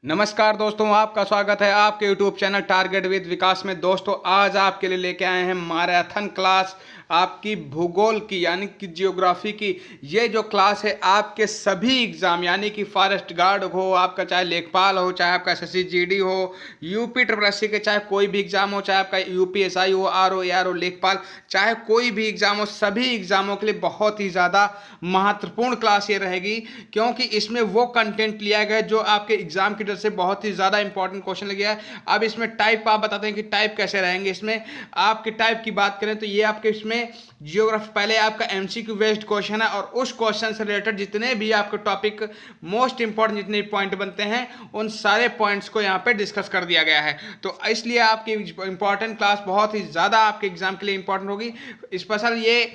नमस्कार दोस्तों, आपका स्वागत है आपके YouTube चैनल टारगेट विद विकास में। दोस्तों, आज आपके लिए लेके आए हैं मैराथन क्लास आपकी भूगोल की यानी कि जियोग्राफी की। ये जो क्लास है आपके सभी एग्जाम यानी कि फॉरेस्ट गार्ड हो, आपका चाहे लेखपाल हो, चाहे आपका एसएससी जीडी हो, यूपी ट्रिपल एससी के चाहे कोई भी एग्जाम हो, चाहे आपका यूपीएसआई हो, आरओ एआर हो, लेखपाल, चाहे कोई भी एग्जाम हो, सभी एग्जामों के लिए बहुत ही ज़्यादा महत्वपूर्ण क्लास ये रहेगी, क्योंकि इसमें वो कंटेंट लिया गया है जो आपके एग्जाम की से बहुत ही ज्यादा इंपॉर्टेंट क्वेश्चन लग गया है। अब इसमें टाइप आप बताते हैं कि टाइप कैसे रहेंगे। इसमें आपके टाइप की बात करें तो ये आपके इसमें जियोग्राफी पहले आपका एमसीक्यू बेस्ड क्वेश्चन है और उस क्वेश्चन से रिलेटेड जितने भी आपके टॉपिक मोस्ट इंपॉर्टेंट जितने पॉइंट बनते हैं उन सारे पॉइंट्स को यहाँ पे डिस्कस कर दिया गया है। तो इसलिए आपकी इंपॉर्टेंट क्लास बहुत ही ज्यादा आपके एग्जाम के लिए इंपॉर्टेंट होगी। स्पेशल ये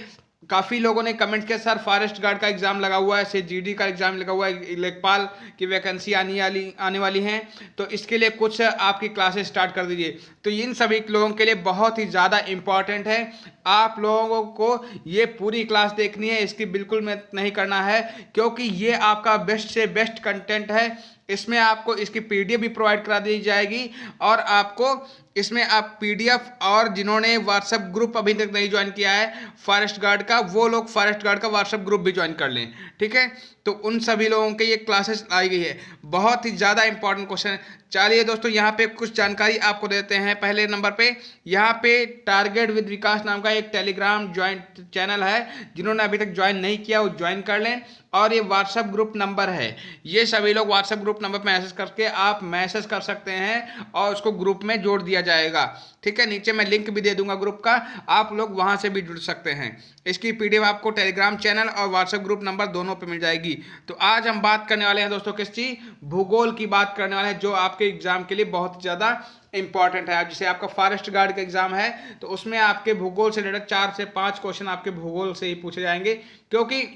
काफ़ी लोगों ने कमेंट किया सर फॉरेस्ट गार्ड का एग्जाम लगा हुआ है, से जीडी का एग्जाम लगा हुआ है, लेखपाल की वैकेंसी आने वाली हैं, तो इसके लिए कुछ आपकी क्लासेस स्टार्ट कर दीजिए। तो इन सभी लोगों के लिए बहुत ही ज़्यादा इम्पॉर्टेंट है। आप लोगों को ये पूरी क्लास देखनी है, इसकी बिल्कुल में नहीं करना है, क्योंकि ये आपका बेस्ट से बेस्ट कंटेंट है। इसमें आपको इसकी पीडीएफ भी प्रोवाइड करा दी जाएगी और आपको इसमें आप पीडीएफ, और जिन्होंने व्हाट्सएप ग्रुप अभी तक नहीं ज्वाइन किया है फॉरेस्ट गार्ड का, वो लोग फॉरेस्ट गार्ड का व्हाट्सएप ग्रुप भी ज्वाइन कर लें, ठीक है। तो उन सभी लोगों के ये क्लासेस लाई गई है। बहुत ही ज़्यादा इंपॉर्टेंट क्वेश्चन है। चलिए दोस्तों, यहाँ पे कुछ जानकारी आपको देते हैं। पहले नंबर पे यहाँ पे टारगेट विद विकास नाम का एक टेलीग्राम ज्वाइंट चैनल है, जिन्होंने अभी तक ज्वाइन नहीं किया वो ज्वाइन कर लें। और ये व्हाट्सएप ग्रुप नंबर है, ये सभी लोग व्हाट्सएप ग्रुप नंबर पर मैसेज करके आप मैसेज कर सकते हैं और उसको ग्रुप में जोड़ दिया जाएगा, ठीक है। नीचे मैं लिंक भी दे दूंगा ग्रुप का, आप लोग वहां से भी जुड़ सकते हैं। इसकी पीडीएफ आपको टेलीग्राम चैनल और व्हाट्सएप ग्रुप नंबर दोनों पे मिल जाएगी। तो आज हम बात करने वाले हैं दोस्तों किस चीज, भूगोल की बात करने वाले हैं, जो आपके एग्जाम के लिए बहुत ज़्यादा इंपॉर्टेंट है। जैसे आपका फॉरेस्ट गार्ड का एग्जाम है तो उसमें आपके भूगोल से रिलेटेड 4 से 5 क्वेश्चन आपके भूगोल से ही पूछे जाएंगे, क्योंकि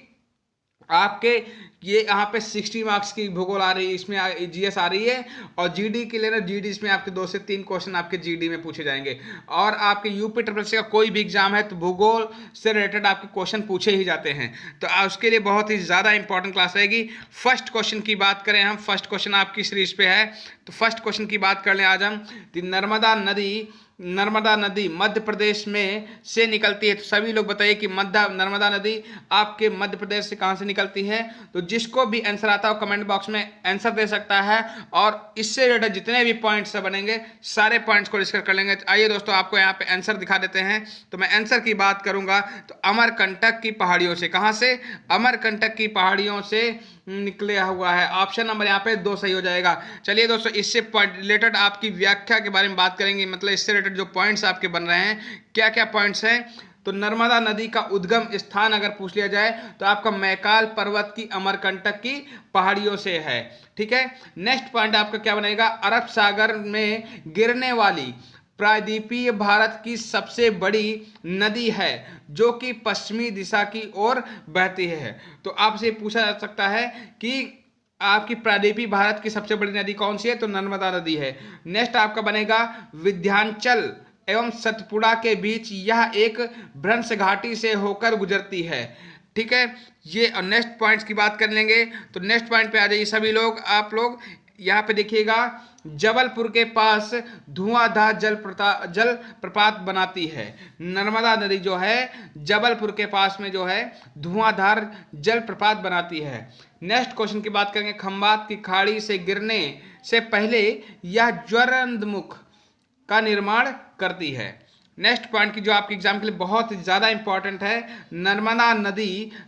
आपके ये यहाँ पे 60 मार्क्स की भूगोल आ रही है, इसमें जीएस आ रही है, और जीडी के लिए ना जीडी इसमें आपके 2 से 3 क्वेश्चन आपके जीडी में पूछे जाएंगे। और आपके यूपी ट्रिपल एससी का कोई भी एग्जाम है तो भूगोल से रिलेटेड आपके क्वेश्चन पूछे ही जाते हैं। तो उसके लिए बहुत ही ज़्यादा इंपॉर्टेंट क्लास रहेगी। फर्स्ट क्वेश्चन की बात करें हम, फर्स्ट क्वेश्चन आपकी सीरीज पे है, तो फर्स्ट क्वेश्चन की बात कर लें आज हम। नर्मदा नदी मध्य प्रदेश में से निकलती है। तो सभी लोग बताइए कि नर्मदा नदी आपके मध्य प्रदेश से कहाँ से निकलती है। तो जिसको भी आंसर आता हो कमेंट बॉक्स में आंसर दे सकता है, और इससे रिलेटेड जितने भी पॉइंट्स बनेंगे सारे पॉइंट्स को डिस्कस कर लेंगे। आइए दोस्तों, आपको यहाँ पे आंसर दिखा देते हैं। तो मैं आंसर की बात करूंगा तो अमरकंटक की पहाड़ियों से, कहाँ से, अमरकंटक की पहाड़ियों से निकले हुआ है। ऑप्शन नंबर यहाँ पे 2 सही हो जाएगा। चलिए दोस्तों, इससे रिलेटेड आपकी व्याख्या के बारे में बात करेंगे, मतलब इससे रिलेटेड जो पॉइंट्स आपके बन रहे हैं, क्या क्या पॉइंट्स हैं। तो नर्मदा नदी का उद्गम स्थान अगर पूछ लिया जाए तो आपका मैकाल पर्वत की अमरकंटक की पहाड़ियों से है, ठीक है। नेक्स्ट पॉइंट आपका क्या बनेगा, अरब सागर में गिरने वाली प्रायद्वीपीय भारत की सबसे बड़ी नदी है जो कि पश्चिमी दिशा की ओर बहती है। तो आपसे पूछा जा सकता है कि आपकी प्रायद्वीपीय भारत की सबसे बड़ी नदी कौन सी है, तो नर्मदा नदी है। नेक्स्ट आपका बनेगा विंध्याचल एवं सतपुड़ा के बीच यह एक भ्रंश घाटी से होकर गुजरती है, ठीक है। ये नेक्स्ट पॉइंट्स की बात कर लेंगे। तो नेक्स्ट पॉइंट पे आ जाइए सभी लोग, आप लोग यहाँ पे देखिएगा, जबलपुर के पास धुआंधार जल प्रपात बनाती है। नर्मदा नदी जो है जबलपुर के पास में जो है धुआंधार जल प्रपात बनाती है। नेक्स्ट क्वेश्चन की बात करेंगे, खंबात की खाड़ी से गिरने से पहले यह ज्वलंतमुख का निर्माण करती है। नेक्स्ट पॉइंट की जो आपके एग्जाम के लिए बहुत ज़्यादा इंपॉर्टेंट है, नर्मदा नदी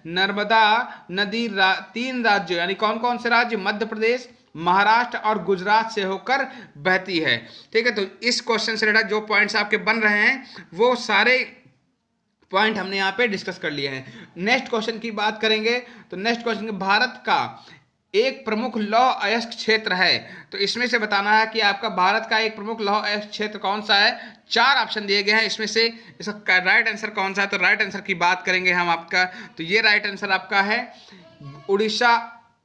3 राज्यों यानी कौन कौन से राज्य, मध्य प्रदेश, महाराष्ट्र और गुजरात से होकर बहती है, ठीक है। तो इस क्वेश्चन से रिलेटेड जो पॉइंट्स आपके बन रहे हैं वो सारे पॉइंट हमने यहाँ पे डिस्कस कर लिए हैं। नेक्स्ट क्वेश्चन की बात करेंगे तो नेक्स्ट क्वेश्चन, भारत का एक प्रमुख लौह अयस्क क्षेत्र है। तो इसमें से बताना है कि आपका भारत का एक प्रमुख लौह अयस्क क्षेत्र कौन सा है। 4 ऑप्शन दिए गए हैं, इसमें से इसका राइट आंसर कौन सा है। तो राइट आंसर की बात करेंगे हम आपका, तो ये राइट आंसर आपका है उड़ीसा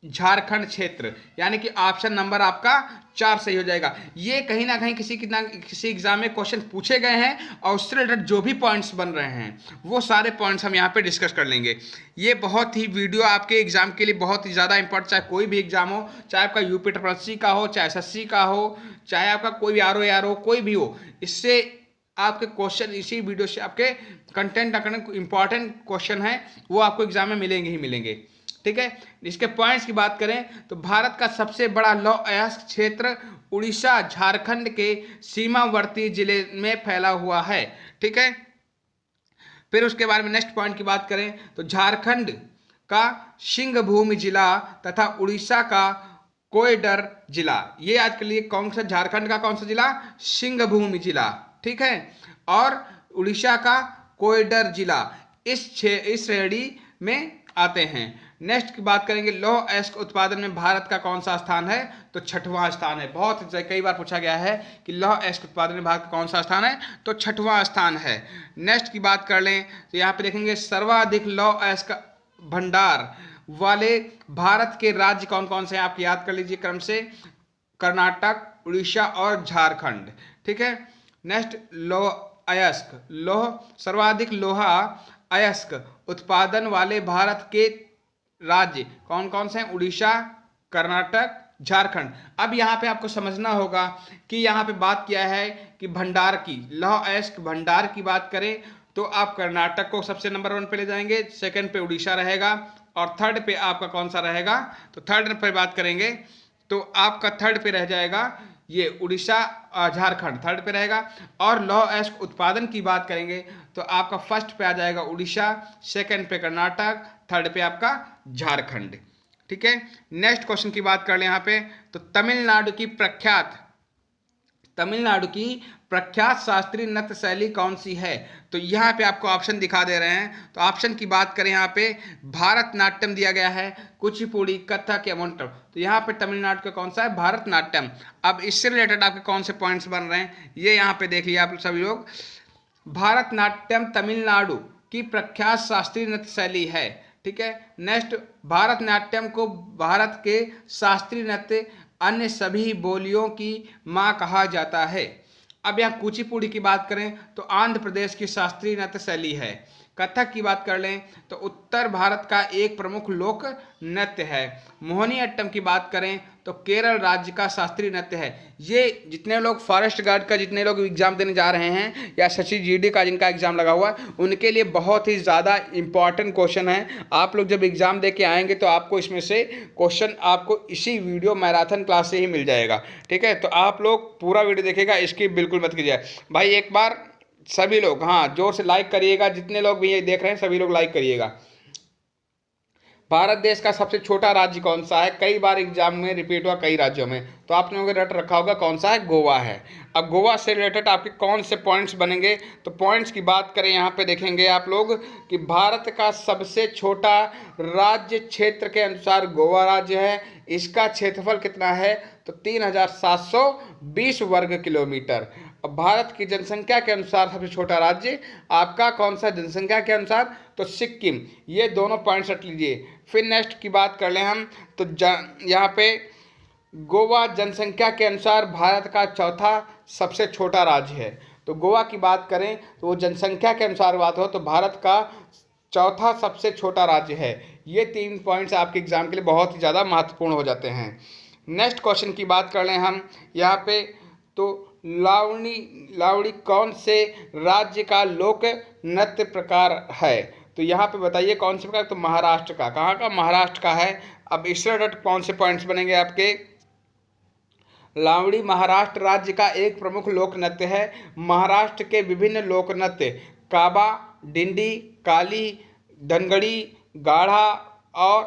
झारखंड क्षेत्र, यानी कि ऑप्शन नंबर आपका 4 सही हो जाएगा। ये कहीं ना कहीं किसी एग्जाम में क्वेश्चन पूछे गए हैं और उससे रिलेटेड जो भी पॉइंट्स बन रहे हैं वो सारे पॉइंट्स हम यहाँ पे डिस्कस कर लेंगे। ये बहुत ही वीडियो आपके एग्जाम के लिए बहुत ही ज़्यादा इंपॉर्टेंट, चाहे कोई भी एग्जाम हो, चाहे आपका यूपी ट्रिपल का हो, चाहे एसएससी का हो, चाहे आपका कोई भी आर हो, कोई भी हो, इससे आपके क्वेश्चन इसी वीडियो से आपके कंटेंट इंपॉर्टेंट क्वेश्चन है वो आपको एग्जाम में मिलेंगे ही मिलेंगे। ठीक है, इसके पॉइंट्स की बात करें तो भारत का सबसे बड़ा लौह अयस्क क्षेत्र उड़ीसा झारखंड के सीमावर्ती जिले में फैला हुआ है। ठीक है, फिर उसके बारे में नेक्स्ट पॉइंट की बात करें तो झारखंड का सिंहभूम जिला तथा उड़ीसा का कोयडर जिला, ये आज के लिए कौन सा, झारखंड का कौन सा जिला, सिंहभूम जिला। ठीक है, और उड़ीसा का कोयडर जिला इस श्रेणी में आते हैं। नेक्स्ट की बात करेंगे, लौह अयस्क उत्पादन में भारत का कौन सा स्थान है, तो 6वां स्थान है। बहुत कई बार पूछा गया है कि लौह अयस्क उत्पादन में भारत का कौन सा स्थान है, तो 6वां स्थान है। नेक्स्ट की बात कर लें तो यहाँ पे देखेंगे सर्वाधिक लौह अयस्क भंडार वाले भारत के राज्य कौन कौन से हैं, आप याद कर लीजिए क्रम से, कर्नाटक, उड़ीसा और झारखंड। ठीक है, नेक्स्ट सर्वाधिक लोहा अयस्क उत्पादन वाले भारत के राज्य कौन कौन से हैं, उड़ीसा, कर्नाटक, झारखंड। अब यहाँ पे आपको समझना होगा कि यहाँ पे बात किया है कि भंडार की, लौह अयस्क भंडार की बात करें तो आप कर्नाटक को सबसे नंबर 1 पे ले जाएंगे, सेकंड पे उड़ीसा रहेगा और थर्ड पे आपका कौन सा रहेगा, तो थर्ड पे बात करेंगे तो आपका थर्ड पे रह जाएगा ये उड़ीसा, झारखंड थर्ड पे रहेगा। और लौह अयस्क उत्पादन की बात करेंगे तो आपका फर्स्ट पे आ जाएगा उड़ीसा, सेकंड पे कर्नाटक, थर्ड पे आपका झारखंड। ठीक है, नेक्स्ट क्वेश्चन की बात कर ले यहाँ पे तो तमिलनाडु की प्रख्यात शास्त्रीय नृत्य शैली कौन सी है, तो यहाँ पे आपको ऑप्शन दिखा दे रहे हैं। तो ऑप्शन की बात करें यहाँ पे भारतनाट्यम दिया गया है, कुचिपुड़ी, कथक या मोहिनीअट्टम। तो यहाँ पे तमिलनाडु का कौन सा है, भारतनाट्यम। अब इससे रिलेटेड आपके कौन से पॉइंट्स बन रहे हैं ये यहाँ पे देख लिया आप सभी लोग। भारतनाट्यम तमिलनाडु की प्रख्यात शास्त्रीय नृत्य शैली है। ठीक है, नेक्स्ट, भारतनाट्यम को भारत के शास्त्रीय नृत्य अन्य सभी बोलियों की मां कहा जाता है। अब यहाँ कुचिपुड़ी की बात करें तो आंध्र प्रदेश की शास्त्रीय नृत्य शैली है। कथक की बात कर लें तो उत्तर भारत का एक प्रमुख लोक नृत्य है। मोहिनीअट्टम की बात करें तो केरल राज्य का शास्त्रीय नृत्य है। ये जितने लोग फॉरेस्ट गार्ड का जितने लोग एग्जाम देने जा रहे हैं या एसएससी जीडी का जिनका एग्जाम लगा हुआ है उनके लिए बहुत ही ज़्यादा इंपॉर्टेंट क्वेश्चन है। आप लोग जब एग्जाम दे के आएंगे तो आपको इसमें से क्वेश्चन आपको इसी वीडियो मैराथन क्लास से ही मिल जाएगा। ठीक है, तो आप लोग पूरा वीडियो देखिएगा, इसकी बिल्कुल मत कीजिए भाई। एक बार सभी लोग हाँ जोर से लाइक करिएगा, जितने लोग भी ये देख रहे हैं सभी लोग लाइक करिएगा। भारत देश का सबसे छोटा राज्य कौन सा है, कई बार एग्जाम में रिपीट हुआ कई राज्यों में, तो आप लोगों ने रट रखा होगा कौन सा है, गोवा है। अब गोवा से रिलेटेड आपके कौन से पॉइंट्स बनेंगे, तो पॉइंट्स की बात करें यहाँ पे देखेंगे आप लोग कि भारत का सबसे छोटा राज्य क्षेत्र के अनुसार गोवा राज्य है। इसका क्षेत्रफल कितना है, तो 3720 वर्ग किलोमीटर। अब भारत की जनसंख्या के अनुसार सबसे छोटा राज्य आपका कौन सा जनसंख्या के अनुसार, तो सिक्किम। ये दोनों पॉइंट्स रख लीजिए। फिर नेक्स्ट की बात कर लें हम तो यहाँ पे गोवा जनसंख्या के अनुसार भारत का चौथा सबसे छोटा राज्य है। तो गोवा की बात करें तो वो जनसंख्या के अनुसार बात हो तो भारत का चौथा सबसे छोटा राज्य है। ये 3 पॉइंट्स आपके एग्जाम के लिए बहुत ही ज़्यादा महत्वपूर्ण हो जाते हैं। नेक्स्ट क्वेश्चन की बात कर लें हम यहाँ पे तो लावणी कौन से राज्य का लोक नृत्य प्रकार है, तो यहाँ पे बताइए कौन से प्रकार, तो महाराष्ट्र का। कहाँ का, महाराष्ट्र का है। अब इससे रिलेटेड कौन से पॉइंट्स बनेंगे आपके, लावणी महाराष्ट्र राज्य का एक प्रमुख लोक नृत्य है। महाराष्ट्र के विभिन्न लोक नृत्य काबा, डिंडी, काली, धनगड़ी, गाढ़ा और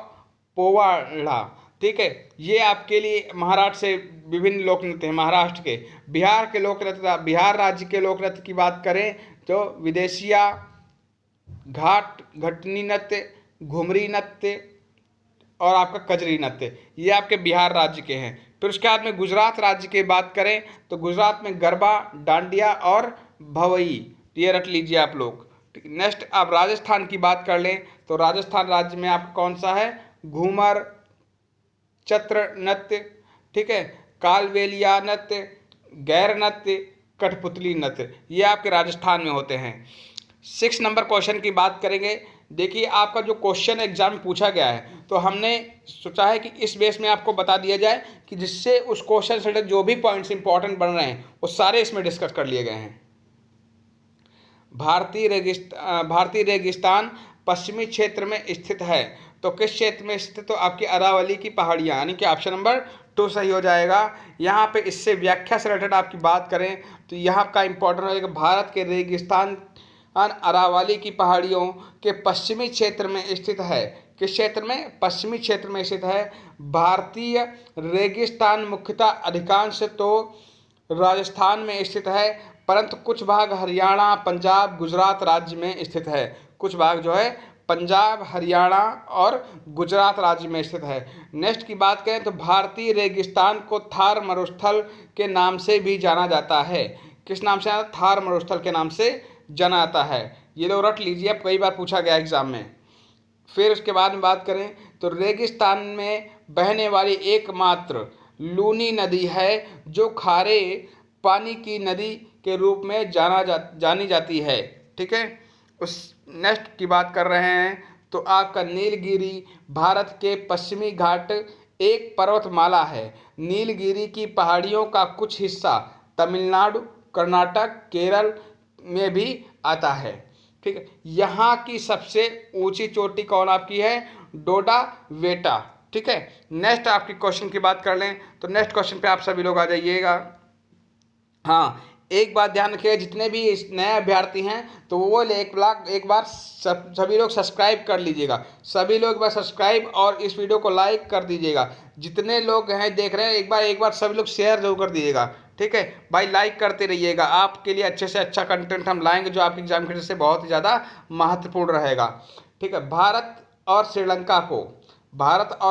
पोवाड़ा, ठीक है, ये आपके लिए महाराष्ट्र से विभिन्न लोक नृत्य हैं महाराष्ट्र के। बिहार के लोक नृत्य, बिहार राज्य के लोक नृत्य की बात करें तो विदेशिया, घटनी नृत्य, घुमरी नृत्य और आपका कजरी नृत्य, ये आपके बिहार राज्य के हैं। फिर उसके बाद में गुजरात राज्य की बात करें तो गुजरात में गरबा, डांडिया और भवई, ये रट लीजिए आप लोग। नेक्स्ट आप राजस्थान की बात कर लें तो राजस्थान राज्य में आपका कौन सा है, घूमर, चत्र नृत्य, ठीक है, कालबेलिया नृत्य, गैर नृत्य, कठपुतली नृत्य, ये आपके राजस्थान में होते हैं। 6 नंबर क्वेश्चन की बात करेंगे। देखिए आपका जो क्वेश्चन एग्जाम में पूछा गया है, तो हमने सोचा है कि इस बेस में आपको बता दिया जाए कि जिससे उस क्वेश्चन से रिलेटेड जो भी पॉइंट्स इंपॉर्टेंट बन रहे हैं वो सारे इसमें डिस्कस कर लिए गए हैं। भारतीय रेगिस्तान पश्चिमी क्षेत्र में स्थित है, तो किस क्षेत्र में स्थित? तो आपकी अरावली की पहाड़ियाँ, यानी कि ऑप्शन नंबर 2 सही हो जाएगा। यहाँ पे इससे व्याख्या से रिलेटेड आपकी बात करें तो यहाँ का इंपॉर्टेंट हो जाएगा, भारत के रेगिस्तान अरावली की पहाड़ियों के पश्चिमी क्षेत्र में स्थित है। किस क्षेत्र में? पश्चिमी क्षेत्र में स्थित है। भारतीय रेगिस्तान मुख्यतः अधिकांश तो राजस्थान में स्थित है, परंतु कुछ भाग हरियाणा, पंजाब, गुजरात राज्य में स्थित है। कुछ भाग जो है पंजाब, हरियाणा और गुजरात राज्य में स्थित है। नेक्स्ट की बात करें तो भारतीय रेगिस्तान को थार मरुस्थल के नाम से भी जाना जाता है। किस नाम से? थार मरुस्थल के नाम से जाना जाता है। ये लोग रट लीजिए, अब कई बार पूछा गया एग्जाम में। फिर उसके बाद में बात करें तो रेगिस्तान में बहने वाली एकमात्र लूनी नदी है जो खारे पानी की नदी के रूप में जानी जाती है, ठीक है। उस नेक्स्ट की बात कर रहे हैं तो आपका नीलगिरी भारत के पश्चिमी घाट एक पर्वतमाला है। नीलगिरी की पहाड़ियों का कुछ हिस्सा तमिलनाडु, कर्नाटक, केरल में भी आता है, ठीक है। यहाँ की सबसे ऊंची चोटी कौन आपकी है? डोडा वेटा, ठीक है। नेक्स्ट आपकी क्वेश्चन की बात कर लें तो नेक्स्ट क्वेश्चन पे आप सभी लोग आ जाइएगा। हाँ, एक बात ध्यान रखिएगा, जितने भी नए अभ्यर्थी हैं तो वो एक बार सभी लोग सब्सक्राइब कर लीजिएगा। सभी लोग एक बार सब्सक्राइब और इस वीडियो को लाइक कर दीजिएगा। जितने लोग हैं देख रहे हैं एक बार सभी लोग शेयर जरूर कर दीजिएगा, ठीक है भाई। लाइक करते रहिएगा, आपके लिए अच्छे से अच्छा कंटेंट हम लाएंगे जो आपके एग्जाम के से बहुत ही ज़्यादा महत्वपूर्ण रहेगा, ठीक है। भारत और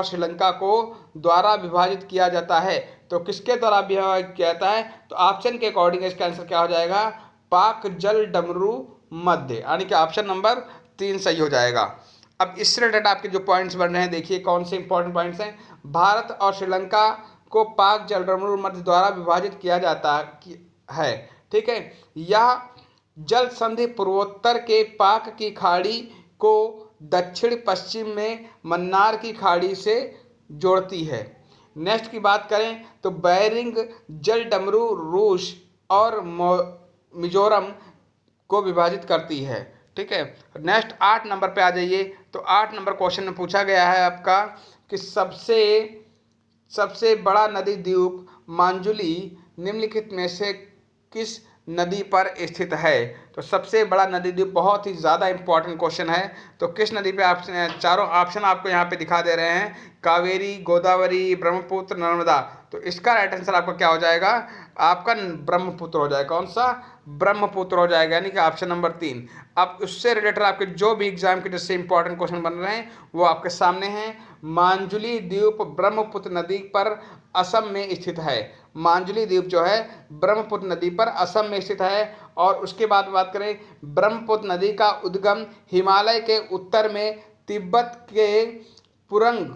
श्रीलंका को द्वारा विभाजित किया जाता है, तो किसके द्वारा विभाजित किया जाता है? तो ऑप्शन के अकॉर्डिंग इसका आंसर क्या हो जाएगा? पाक जल डमरू मध्य, यानी कि ऑप्शन नंबर 3 सही हो जाएगा। अब इससे रिलेटेड आपके जो पॉइंट्स बन रहे हैं, देखिए कौन से इंपॉर्टेंट पॉइंट्स हैं। भारत और श्रीलंका को पाक जल डमरू मध्य द्वारा विभाजित किया जाता है, ठीक है। यह जल संधि पूर्वोत्तर के पाक की खाड़ी को दक्षिण पश्चिम में मन्नार की खाड़ी से जोड़ती है। नेक्स्ट की बात करें तो बैरिंग जल डमरू रूस और मिजोरम को विभाजित करती है, ठीक है। नेक्स्ट 8 नंबर पे आ जाइए तो 8 नंबर क्वेश्चन में पूछा गया है आपका कि सबसे बड़ा नदी द्वीप मांजुली निम्नलिखित में से किस नदी पर स्थित है? तो सबसे बड़ा नदी द्वीप बहुत ही ज़्यादा इंपॉर्टेंट क्वेश्चन है। तो किस नदी पे? आप चारों ऑप्शन आपको यहाँ पे दिखा दे रहे हैं, कावेरी, गोदावरी, ब्रह्मपुत्र, नर्मदा। तो इसका राइट आंसर आपका क्या हो जाएगा? आपका ब्रह्मपुत्र हो जाएगा। कौन सा? ब्रह्मपुत्र हो जाएगा, यानी कि ऑप्शन नंबर 3। अब उससे रिलेटेड आपके जो भी एग्जाम के जिससे इंपॉर्टेंट क्वेश्चन बन रहे हैं वो आपके सामने हैं। मांजुली द्वीप ब्रह्मपुत्र नदी पर असम में स्थित है। मांजुली द्वीप जो है ब्रह्मपुत्र नदी पर असम में स्थित है। और उसके बाद बात करें, ब्रह्मपुत्र नदी का उद्गम हिमालय के उत्तर में तिब्बत के पुरंग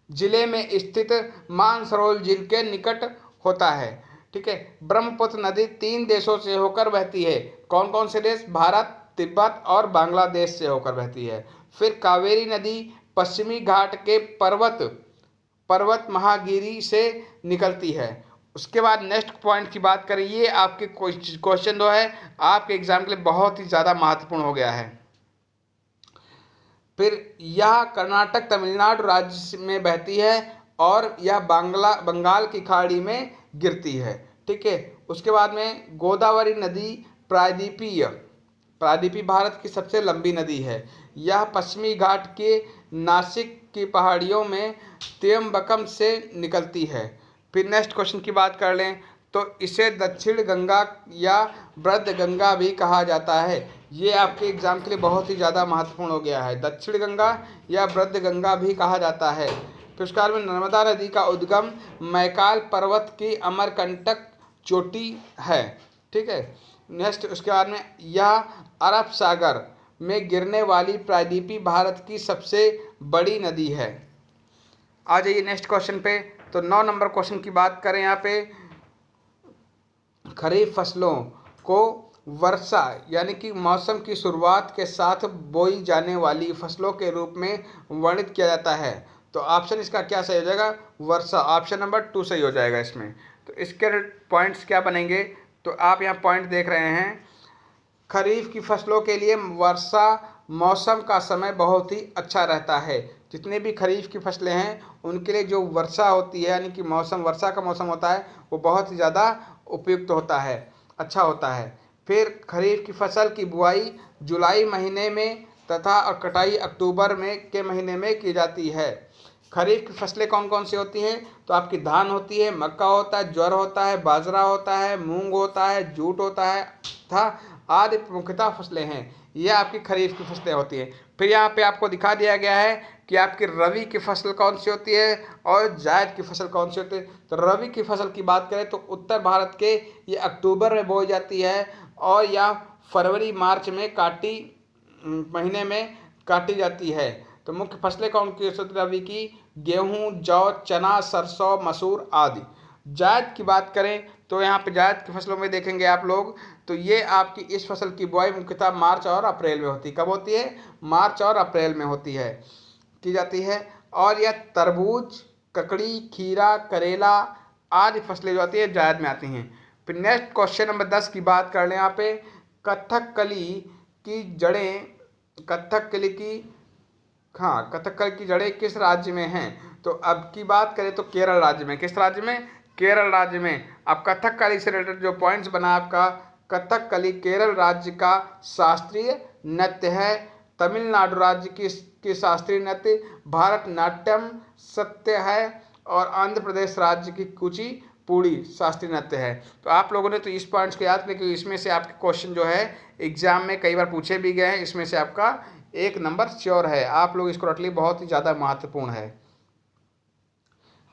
जिले में स्थित मानसरोवर झील के निकट होता है, ठीक है। ब्रह्मपुत्र नदी 3 देशों से होकर बहती है। कौन कौन से देश? भारत, तिब्बत और बांग्लादेश से होकर बहती है। फिर कावेरी नदी पश्चिमी घाट के पर्वत महागिरी से निकलती है। उसके बाद नेक्स्ट पॉइंट की बात करें, ये आपके क्वेश्चन जो है आपके एग्जाम के लिए बहुत ही ज़्यादा महत्वपूर्ण हो गया है। फिर यह कर्नाटक तमिलनाडु राज्य में बहती है और यह बंगाल की खाड़ी में गिरती है, ठीक है। उसके बाद में गोदावरी नदी प्रायद्वीपीय भारत की सबसे लंबी नदी है। यह पश्चिमी घाट के नासिक की पहाड़ियों में त्र्यंबकम से निकलती है। फिर नेक्स्ट क्वेश्चन की बात कर लें तो इसे दक्षिण गंगा या वृद्ध गंगा भी कहा जाता है। ये आपके एग्जाम के लिए बहुत ही ज़्यादा महत्वपूर्ण हो गया है। दक्षिण गंगा या वृद्ध गंगा भी कहा जाता है। फिर उसके बाद में नर्मदा नदी का उद्गम मैकाल पर्वत की अमरकंटक चोटी है, ठीक है। नेक्स्ट उसके बाद में यह अरब सागर में गिरने वाली प्रायद्वीपीय भारत की सबसे बड़ी नदी है। आ जाइए नेक्स्ट क्वेश्चन पे। तो 9 नंबर क्वेश्चन की बात करें यहाँ पे, खरीफ फसलों को वर्षा यानी कि मौसम की शुरुआत के साथ बोई जाने वाली फसलों के रूप में वर्णित किया जाता है। तो ऑप्शन इसका क्या सही हो जाएगा, वर्षा। ऑप्शन नंबर 2 सही हो जाएगा इसमें। तो इसके पॉइंट्स क्या बनेंगे, तो आप यहाँ पॉइंट देख रहे हैं, खरीफ की फसलों के लिए वर्षा मौसम का समय बहुत ही अच्छा रहता है। जितने भी खरीफ की फसलें हैं उनके लिए जो वर्षा होती है यानी कि मौसम, वर्षा का मौसम होता है, वो बहुत ही ज़्यादा उपयुक्त होता है, अच्छा होता है। फिर खरीफ की फसल की बुआई जुलाई महीने में तथा और कटाई अक्टूबर में के महीने में की जाती है। खरीफ की फसलें कौन कौन सी होती हैं, तो आपकी धान होती है, मक्का होता है, ज्वार होता है, बाजरा होता है, मूंग होता है, जूट होता है तथा आदि मुख्यतः फसलें हैं। ये आपकी खरीफ की फसलें होती हैं। फिर यहाँ पे आपको दिखा दिया गया है कि आपकी रबी की फसल कौन सी होती है और जायद की फसल कौन सी होती है। तो रबी की फसल की बात करें तो उत्तर भारत के ये अक्टूबर में बोई जाती है और या फरवरी मार्च में महीने में काटी जाती है। तो मुख्य फसलें कौन सी होती है रबी की, गेहूँ, जौ, चना, सरसों, मसूर आदि। जायद की बात करें तो यहाँ पे जायद की फसलों में देखेंगे आप लोग, तो ये आपकी इस फसल की बुआई मुख्यतः मार्च और अप्रैल में होती है। कब होती है, मार्च और अप्रैल में होती है, की जाती है। और यह तरबूज, ककड़ी, खीरा, करेला आदि फसलें जो आती है जायद में आती हैं। फिर नेक्स्ट क्वेश्चन नंबर 10 की बात कर लें यहाँ पे, कथकली की जड़ें, कथकली की कथकली की जड़ें किस राज्य में हैं। तो अब की बात करें तो केरल राज्य में। किस राज्य में, केरल राज्य में। अब कथकली से रिलेटेड जो पॉइंट्स बना आपका, कथकली केरल राज्य का शास्त्रीय नृत्य है, तमिलनाडु राज्य की शास्त्रीय नृत्य भारतनाट्यम सत्य है और आंध्र प्रदेश राज्य की कुचिपुड़ी शास्त्रीय नृत्य है। तो आप लोगों ने तो इस पॉइंट्स को याद करें क्योंकि इसमें से आपके क्वेश्चन जो है एग्जाम में कई बार पूछे भी गए हैं। इसमें से आपका 1 नंबर श्योर है, आप लोग इसको रट ली, बहुत ही ज़्यादा महत्वपूर्ण है।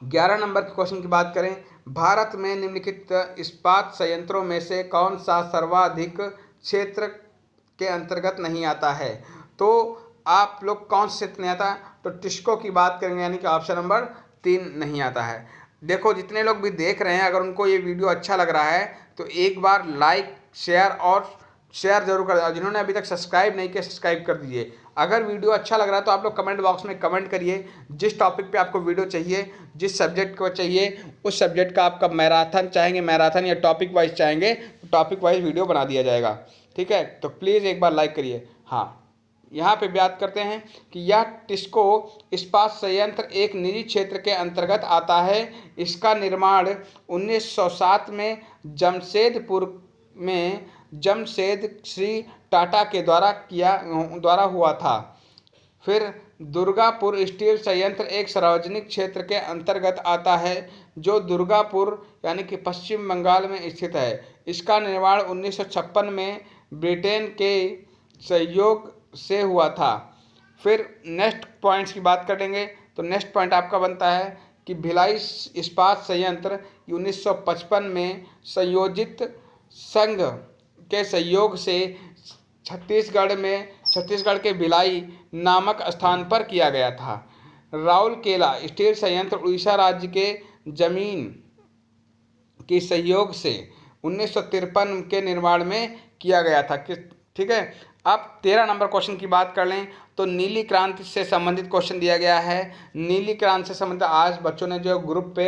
11 नंबर के क्वेश्चन की बात करें, भारत में निम्नलिखित इस्पात संयंत्रों में से कौन सा सर्वाधिक क्षेत्र के अंतर्गत नहीं आता है। तो आप लोग कौन से क्षेत्र नहीं आता, तो टिस्को की बात करेंगे यानी कि ऑप्शन नंबर 3 नहीं आता है। देखो जितने लोग भी देख रहे हैं, अगर उनको ये वीडियो अच्छा लग रहा है तो एक बार लाइक शेयर जरूर कर दें। जिन्होंने अभी तक सब्सक्राइब नहीं किया सब्सक्राइब कर दीजिए। अगर वीडियो अच्छा लग रहा है तो आप लोग कमेंट बॉक्स में कमेंट करिए जिस टॉपिक पे आपको वीडियो चाहिए, जिस सब्जेक्ट को चाहिए, उस सब्जेक्ट का आपका मैराथन चाहेंगे मैराथन या टॉपिक वाइज चाहेंगे तो टॉपिक वाइज वीडियो बना दिया जाएगा। ठीक है, तो प्लीज़ एक बार लाइक करिए। हाँ, यहाँ पे बात करते हैं कि यह टिस्को इस्पात संयंत्र एक निजी क्षेत्र के अंतर्गत आता है। इसका निर्माण 1907 में जमशेदपुर में जमशेद श्री टाटा के द्वारा हुआ था। फिर दुर्गापुर स्टील संयंत्र एक सार्वजनिक क्षेत्र के अंतर्गत आता है जो दुर्गापुर यानी कि पश्चिम बंगाल में स्थित है। इसका निर्माण 1956 में ब्रिटेन के सहयोग से हुआ था। फिर नेक्स्ट पॉइंट्स की बात करेंगे तो नेक्स्ट पॉइंट आपका बनता है कि भिलाई इस्पात संयंत्र 1955 में संयोजित संघ के सहयोग से छत्तीसगढ़ के भिलाई नामक स्थान पर किया गया था। राउरकेला स्टील संयंत्र उड़ीसा राज्य के जमीन के सहयोग से 1953 के निर्माण में किया गया था। ठीक है, अब 13 नंबर क्वेश्चन की बात कर लें तो नीली क्रांति से संबंधित क्वेश्चन दिया गया है। नीली क्रांति से संबंधित आज बच्चों ने जो ग्रुप पे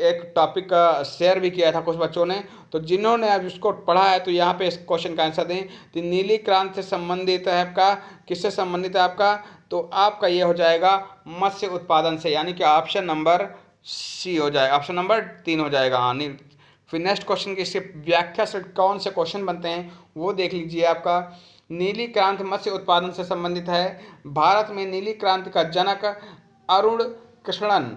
एक टॉपिक शेयर भी किया था कुछ बच्चों ने, तो जिन्होंने अब इसको पढ़ा है तो यहाँ पे इस क्वेश्चन का आंसर दें। तो नीली क्रांति से संबंधित है आपका, किससे संबंधित है आपका, तो आपका ये हो जाएगा मत्स्य उत्पादन से, यानी कि ऑप्शन नंबर सी हो जाएगा, ऑप्शन नंबर 3 हो जाएगा। हाँ, फिर नेक्स्ट क्वेश्चन की इसके व्याख्या से कौन से क्वेश्चन बनते हैं वो देख लीजिए। आपका नीली क्रांति मत्स्य उत्पादन से संबंधित है। भारत में नीली क्रांति का जनक अरुण कृष्णन,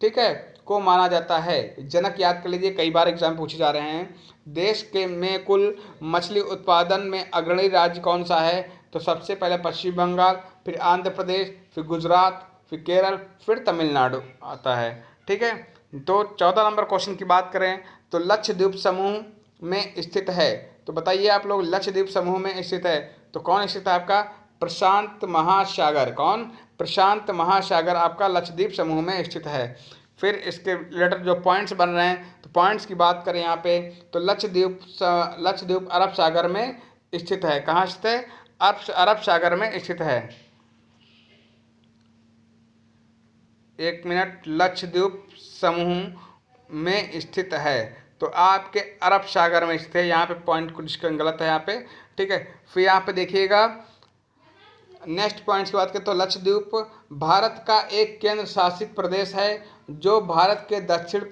ठीक है, को माना जाता है। जनक याद कर लीजिए, कई बार एग्जाम पूछे जा रहे हैं। देश के में कुल मछली उत्पादन में अग्रणी राज्य कौन सा है, तो सबसे पहले पश्चिम बंगाल, फिर आंध्र प्रदेश, फिर गुजरात, फिर केरल, फिर तमिलनाडु आता है। ठीक है, तो 14 नंबर क्वेश्चन की बात करें तो लक्षद्वीप समूह में स्थित है। तो बताइए आप लोग, लक्षद्वीप समूह में स्थित है तो कौन स्थित है आपका, प्रशांत महासागर। कौन, प्रशांत महासागर आपका लक्षद्वीप समूह में स्थित है। फिर इसके रिलेटेड जो पॉइंट्स बन रहे हैं, तो पॉइंट्स की बात करें यहाँ पे, तो लक्षद्वीप अरब सागर में स्थित है। कहाँ स्थित है? अरब सागर में स्थित है। एक मिनट, लक्षद्वीप समूह में स्थित है, तो आपके अरब सागर में स्थित है। यहाँ पे पॉइंट कुछ गलत है यहाँ पे, ठीक है। फिर यहाँ पे देखिएगा नेक्स्ट पॉइंट्स की बात करें तो लक्षद्वीप भारत का एक केंद्र शासित प्रदेश है जो भारत के दक्षिण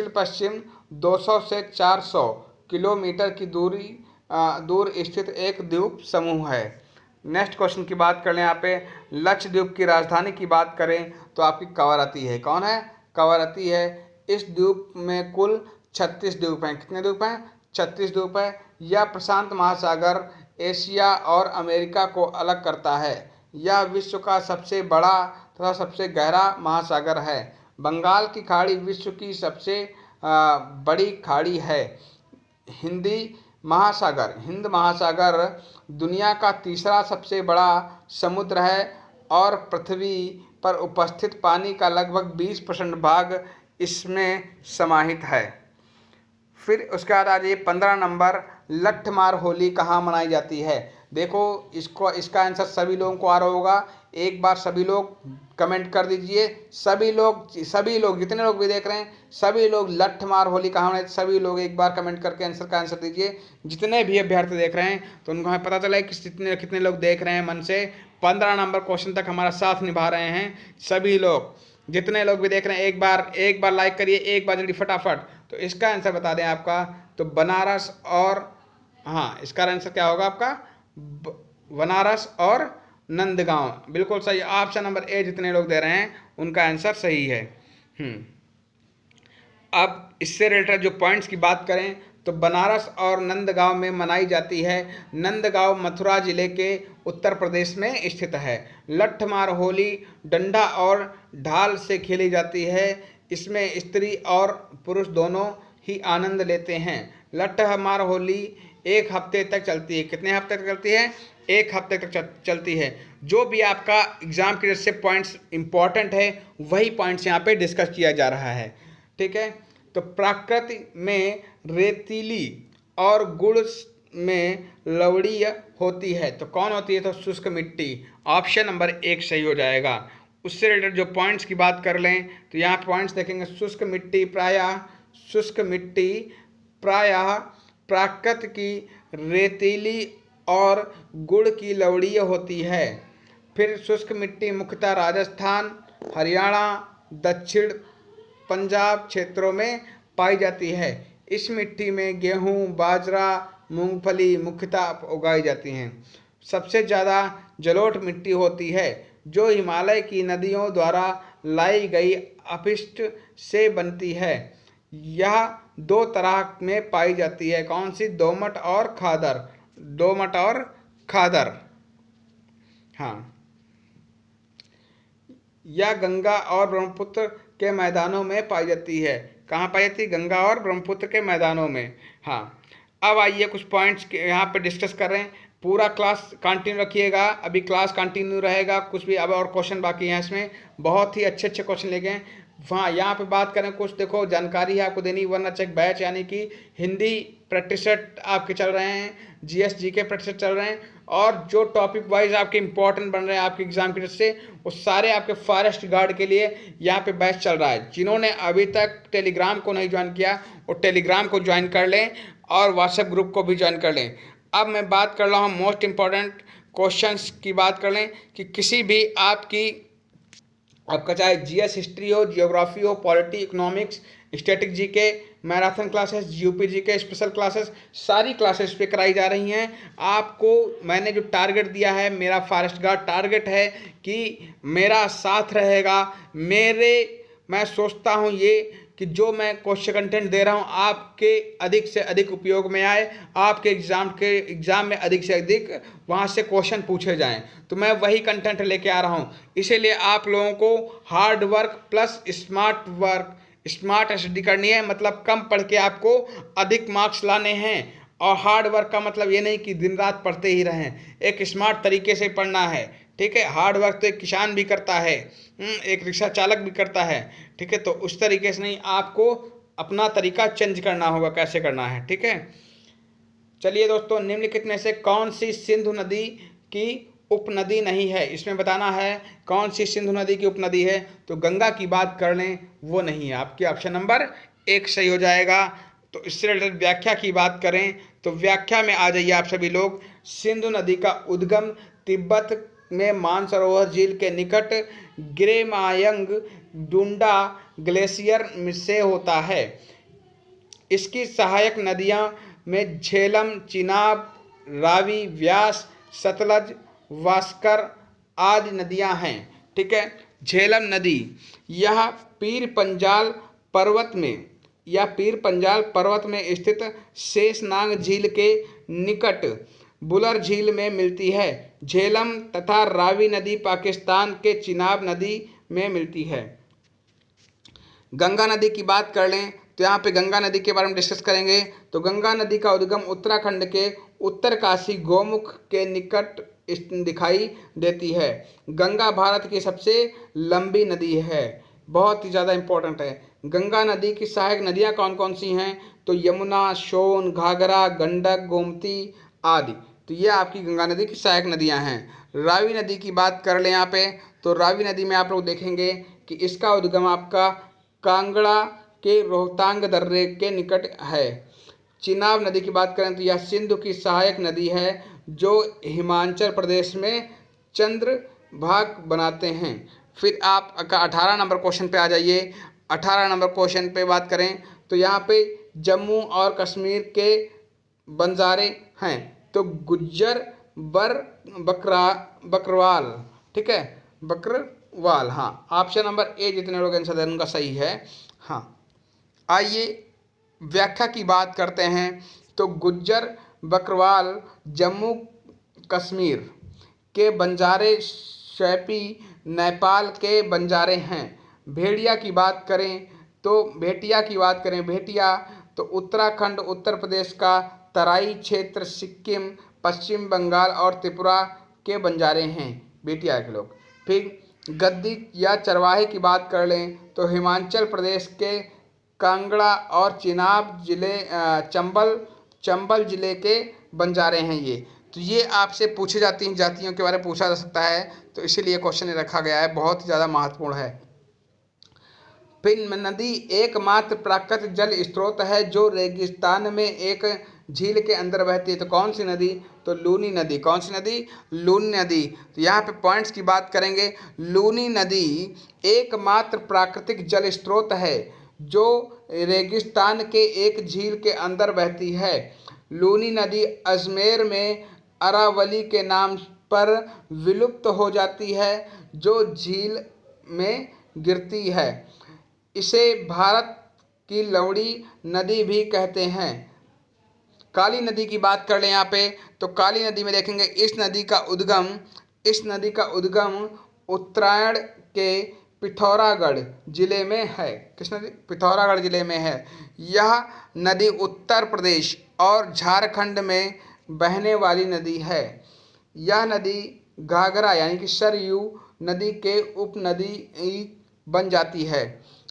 पश्चिम 200 से 400 किलोमीटर की दूर स्थित एक द्वीप समूह है। नेक्स्ट क्वेश्चन की बात कर लें, यहाँ पे लक्षद्वीप की राजधानी की बात करें तो आपकी कवरत्ती है। कौन है? कवरत्ती है। इस द्वीप में कुल 36 द्वीप हैं। कितने द्वीप हैं? 36 द्वीप है। यह प्रशांत महासागर, एशिया और अमेरिका को अलग करता है। यह विश्व का सबसे बड़ा तथा सबसे गहरा महासागर है। बंगाल की खाड़ी विश्व की सबसे बड़ी खाड़ी है। हिंद महासागर दुनिया का तीसरा सबसे बड़ा समुद्र है और पृथ्वी पर उपस्थित पानी का लगभग 20% भाग इसमें समाहित है। फिर उसके बाद आ जाइए 15 नंबर, लट्ठमार होली कहाँ मनाई जाती है? देखो इसका आंसर सभी लोगों को आ रहा होगा। एक बार सभी लोग कमेंट कर दीजिए। सभी लोग जितने लोग भी देख रहे हैं, सभी लोग लट्ठमार होली कहाँ मनाई, सभी लोग एक बार कमेंट करके आंसर का आंसर दीजिए। जितने भी अभ्यर्थी देख रहे हैं तो उनको हमें पता चला है कि कितने लोग देख रहे हैं मन से। 15 नंबर क्वेश्चन तक हमारा साथ निभा रहे हैं सभी लोग। जितने लोग भी देख रहे हैं एक बार लाइक करिए, एक बार जल्दी फटाफट। तो इसका आंसर बता दें आपका, तो बनारस और, हाँ, इसका आंसर क्या होगा आपका? बनारस और नंदगांव। बिल्कुल सही, ऑप्शन नंबर ए जितने लोग दे रहे हैं उनका आंसर सही है। अब इससे रिलेटेड जो पॉइंट्स की बात करें तो बनारस और नंदगांव में मनाई जाती है। नंदगांव मथुरा जिले के उत्तर प्रदेश में स्थित है। लट्ठमार होली डंडा और ढाल से खेली जाती है। इसमें स्त्री और पुरुष दोनों ही आनंद लेते हैं। लट्ठमार होली एक हफ्ते तक चलती है। कितने हफ्ते तक चलती है? एक हफ्ते तक चलती है। जो भी आपका एग्जाम के जैसे पॉइंट्स इंपॉर्टेंट है वही पॉइंट्स यहाँ पे डिस्कस किया जा रहा है, ठीक है। तो प्रकृति में रेतीली और गुड़ में लवणीय होती है, तो कौन होती है? तो शुष्क मिट्टी। ऑप्शन नंबर 1 सही हो जाएगा। उससे रिलेटेड जो पॉइंट्स की बात कर लें तो यहाँ पॉइंट्स देखेंगे। शुष्क मिट्टी प्रायः प्रकृति की रेतीली और गुड़ की लवणीय होती है। फिर शुष्क मिट्टी मुख्यतः राजस्थान, हरियाणा, दक्षिण पंजाब क्षेत्रों में पाई जाती है। इस मिट्टी में गेहूँ, बाजरा, मूंगफली मुख्यतः उगाई जाती हैं। सबसे ज़्यादा जलोढ़ मिट्टी होती है जो हिमालय की नदियों द्वारा लाई गई अपशिष्ट से बनती है। यह 2 तरह में पाई जाती है। कौन सी? दोमट और खादर। हाँ, यह गंगा और ब्रह्मपुत्र के मैदानों में पाई जाती है। कहाँ पाई जाती है? गंगा और ब्रह्मपुत्र के मैदानों में। हाँ, अब आइए कुछ पॉइंट्स यहाँ पे डिस्कस कर रहे हैं। पूरा क्लास कंटिन्यू रखिएगा, अभी क्लास कंटिन्यू रहेगा। कुछ भी अब और क्वेश्चन बाकी हैं, इसमें बहुत ही अच्छे क्वेश्चन लेके हैं। हाँ, यहाँ पे बात करें कुछ, देखो जानकारी है आपको देनी। वरना चेक बैच यानी कि हिंदी प्रैक्टिस सेट आपके चल रहे हैं, GS GK प्रैक्टिस सेट चल रहे हैं, और जो टॉपिक वाइज आपके इंपॉर्टेंट बन रहे हैं आपके एग्जाम के से, वो सारे आपके फॉरेस्ट गार्ड के लिए यहाँ पे बैच चल रहा है। जिन्होंने अभी तक टेलीग्राम को नहीं ज्वाइन किया वो टेलीग्राम को ज्वाइन कर लें और व्हाट्सएप ग्रुप को भी ज्वाइन कर लें। अब मैं बात कर रहा हूँ मोस्ट इम्पॉर्टेंट क्वेश्चंस की बात कर लें कि किसी भी आपका चाहे GS हिस्ट्री हो, जियोग्राफी हो, polity, economics, static GK, marathon classes, UP GK special classes, सारी क्लासेस पे कराई जा रही हैं। आपको मैंने जो टारगेट दिया है, मेरा फॉरेस्ट गार्ड टारगेट है कि मेरा साथ रहेगा। मैं सोचता हूँ ये कि जो मैं क्वेश्चन कंटेंट दे रहा हूँ आपके अधिक से अधिक उपयोग में आए, आपके एग्ज़ाम में अधिक से अधिक वहाँ से क्वेश्चन पूछे जाएं, तो मैं वही कंटेंट लेके आ रहा हूँ। इसीलिए आप लोगों को hard work plus smart study करनी है। मतलब कम पढ़ के आपको अधिक मार्क्स लाने हैं। और हार्ड वर्क का मतलब ये नहीं कि दिन रात पढ़ते ही रहें, एक स्मार्ट तरीके से पढ़ना है। ठीक है। हार्ड वर्क तो एक किसान भी करता है, एक रिक्शा चालक भी करता है, ठीक है। तो उस तरीके से नहीं, आपको अपना तरीका चेंज करना होगा कैसे करना है, ठीक है। चलिए दोस्तों, निम्नलिखित में से कौन सी सिंधु नदी की उपनदी नहीं है, इसमें बताना है कौन सी सिंधु नदी की उपनदी है। तो गंगा की बात कर लें, वो नहीं है, आपकी ऑप्शन नंबर 1 सही हो जाएगा। तो इससे रिलेटेड व्याख्या की बात करें तो व्याख्या में आ जाइए आप सभी लोग। सिंधु नदी का उद्गम तिब्बत में मानसरोवर झील के निकट गिरेमायंग डुंडा ग्लेशियर से होता है। इसकी सहायक नदियां में झेलम, चिनाब, रावी, व्यास, सतलज, वास्कर आदि नदियां हैं, ठीक है। झेलम नदी यह पीर पंजाल पर्वत में स्थित शेषनाग झील के निकट बुलर झील में मिलती है। झेलम तथा रावी नदी पाकिस्तान के चिनाब नदी में मिलती है। गंगा नदी की बात कर लें तो यहाँ पे गंगा नदी के बारे में डिस्कस करेंगे। तो गंगा नदी का उद्गम उत्तराखंड के उत्तरकाशी गौमुख के निकट दिखाई देती है। गंगा भारत की सबसे लंबी नदी है, बहुत ही ज़्यादा इम्पोर्टेंट है। गंगा नदी की सहायक नदियाँ कौन कौन सी हैं, तो यमुना, सोन, घाघरा, गंडक, गोमती आदि। तो ये आपकी गंगा नदी की सहायक नदियाँ हैं। रावी नदी की बात कर लें यहाँ पे, तो रावी नदी में आप लोग देखेंगे कि इसका उद्गम आपका कांगड़ा के रोहतांग दर्रे के निकट है। चिनाब नदी की बात करें तो यह सिंधु की सहायक नदी है जो हिमाचल प्रदेश में चंद्रभाग बनाते हैं। फिर आप 18 नंबर क्वेश्चन पे आ जाइए। 18 नंबर क्वेश्चन पे बात करें तो यहाँ पे जम्मू और कश्मीर के बंजारे हैं, तो गुज्जर बकरवाल, ठीक है, बकरवाल। हाँ, ऑप्शन नंबर ए जितने लोग आंसर दें उनका सही है। हाँ, आइए व्याख्या की बात करते हैं। तो गुज्जर बकरवाल जम्मू कश्मीर के बंजारे शैपी नेपाल के बंजारे हैं। भेड़िया की बात करें तो भेटिया तो उत्तराखंड, उत्तर प्रदेश का तराई क्षेत्र, सिक्किम, पश्चिम बंगाल और त्रिपुरा के बंजारे हैं भेटिया के लोग। फिर गद्दी या चरवाहे की बात कर लें तो हिमाचल प्रदेश के कांगड़ा और चिनाब जिले चंबल जिले के बंजारे हैं ये। तो ये आपसे पूछी जाती हैं जातियों के बारे में पूछा जा सकता है, तो इसीलिए क्वेश्चन रखा गया है, बहुत ज़्यादा महत्वपूर्ण है। फिर नदी एकमात्र प्राकृतिक जल स्रोत है जो रेगिस्तान में एक झील के अंदर बहती है। तो कौन सी नदी, तो लूनी नदी। कौन सी नदी, लूनी नदी। तो यहाँ पे पॉइंट्स की बात करेंगे। लूनी नदी एकमात्र प्राकृतिक जल स्रोत है जो रेगिस्तान के एक झील के अंदर बहती है। लूनी नदी अजमेर में अरावली के नाम पर विलुप्त हो जाती है जो झील में गिरती है। इसे भारत की लवड़ी नदी भी कहते हैं। काली नदी की बात कर लें यहाँ पे, तो काली नदी में देखेंगे इस नदी का उद्गम उत्तरायण के पिथौरागढ़ जिले में है। किस नदी, पिथौरागढ़ जिले में है। यह नदी उत्तर प्रदेश और झारखंड में बहने वाली नदी है। यह नदी घाघरा यानी कि सरयू नदी के उपनदी बन जाती है।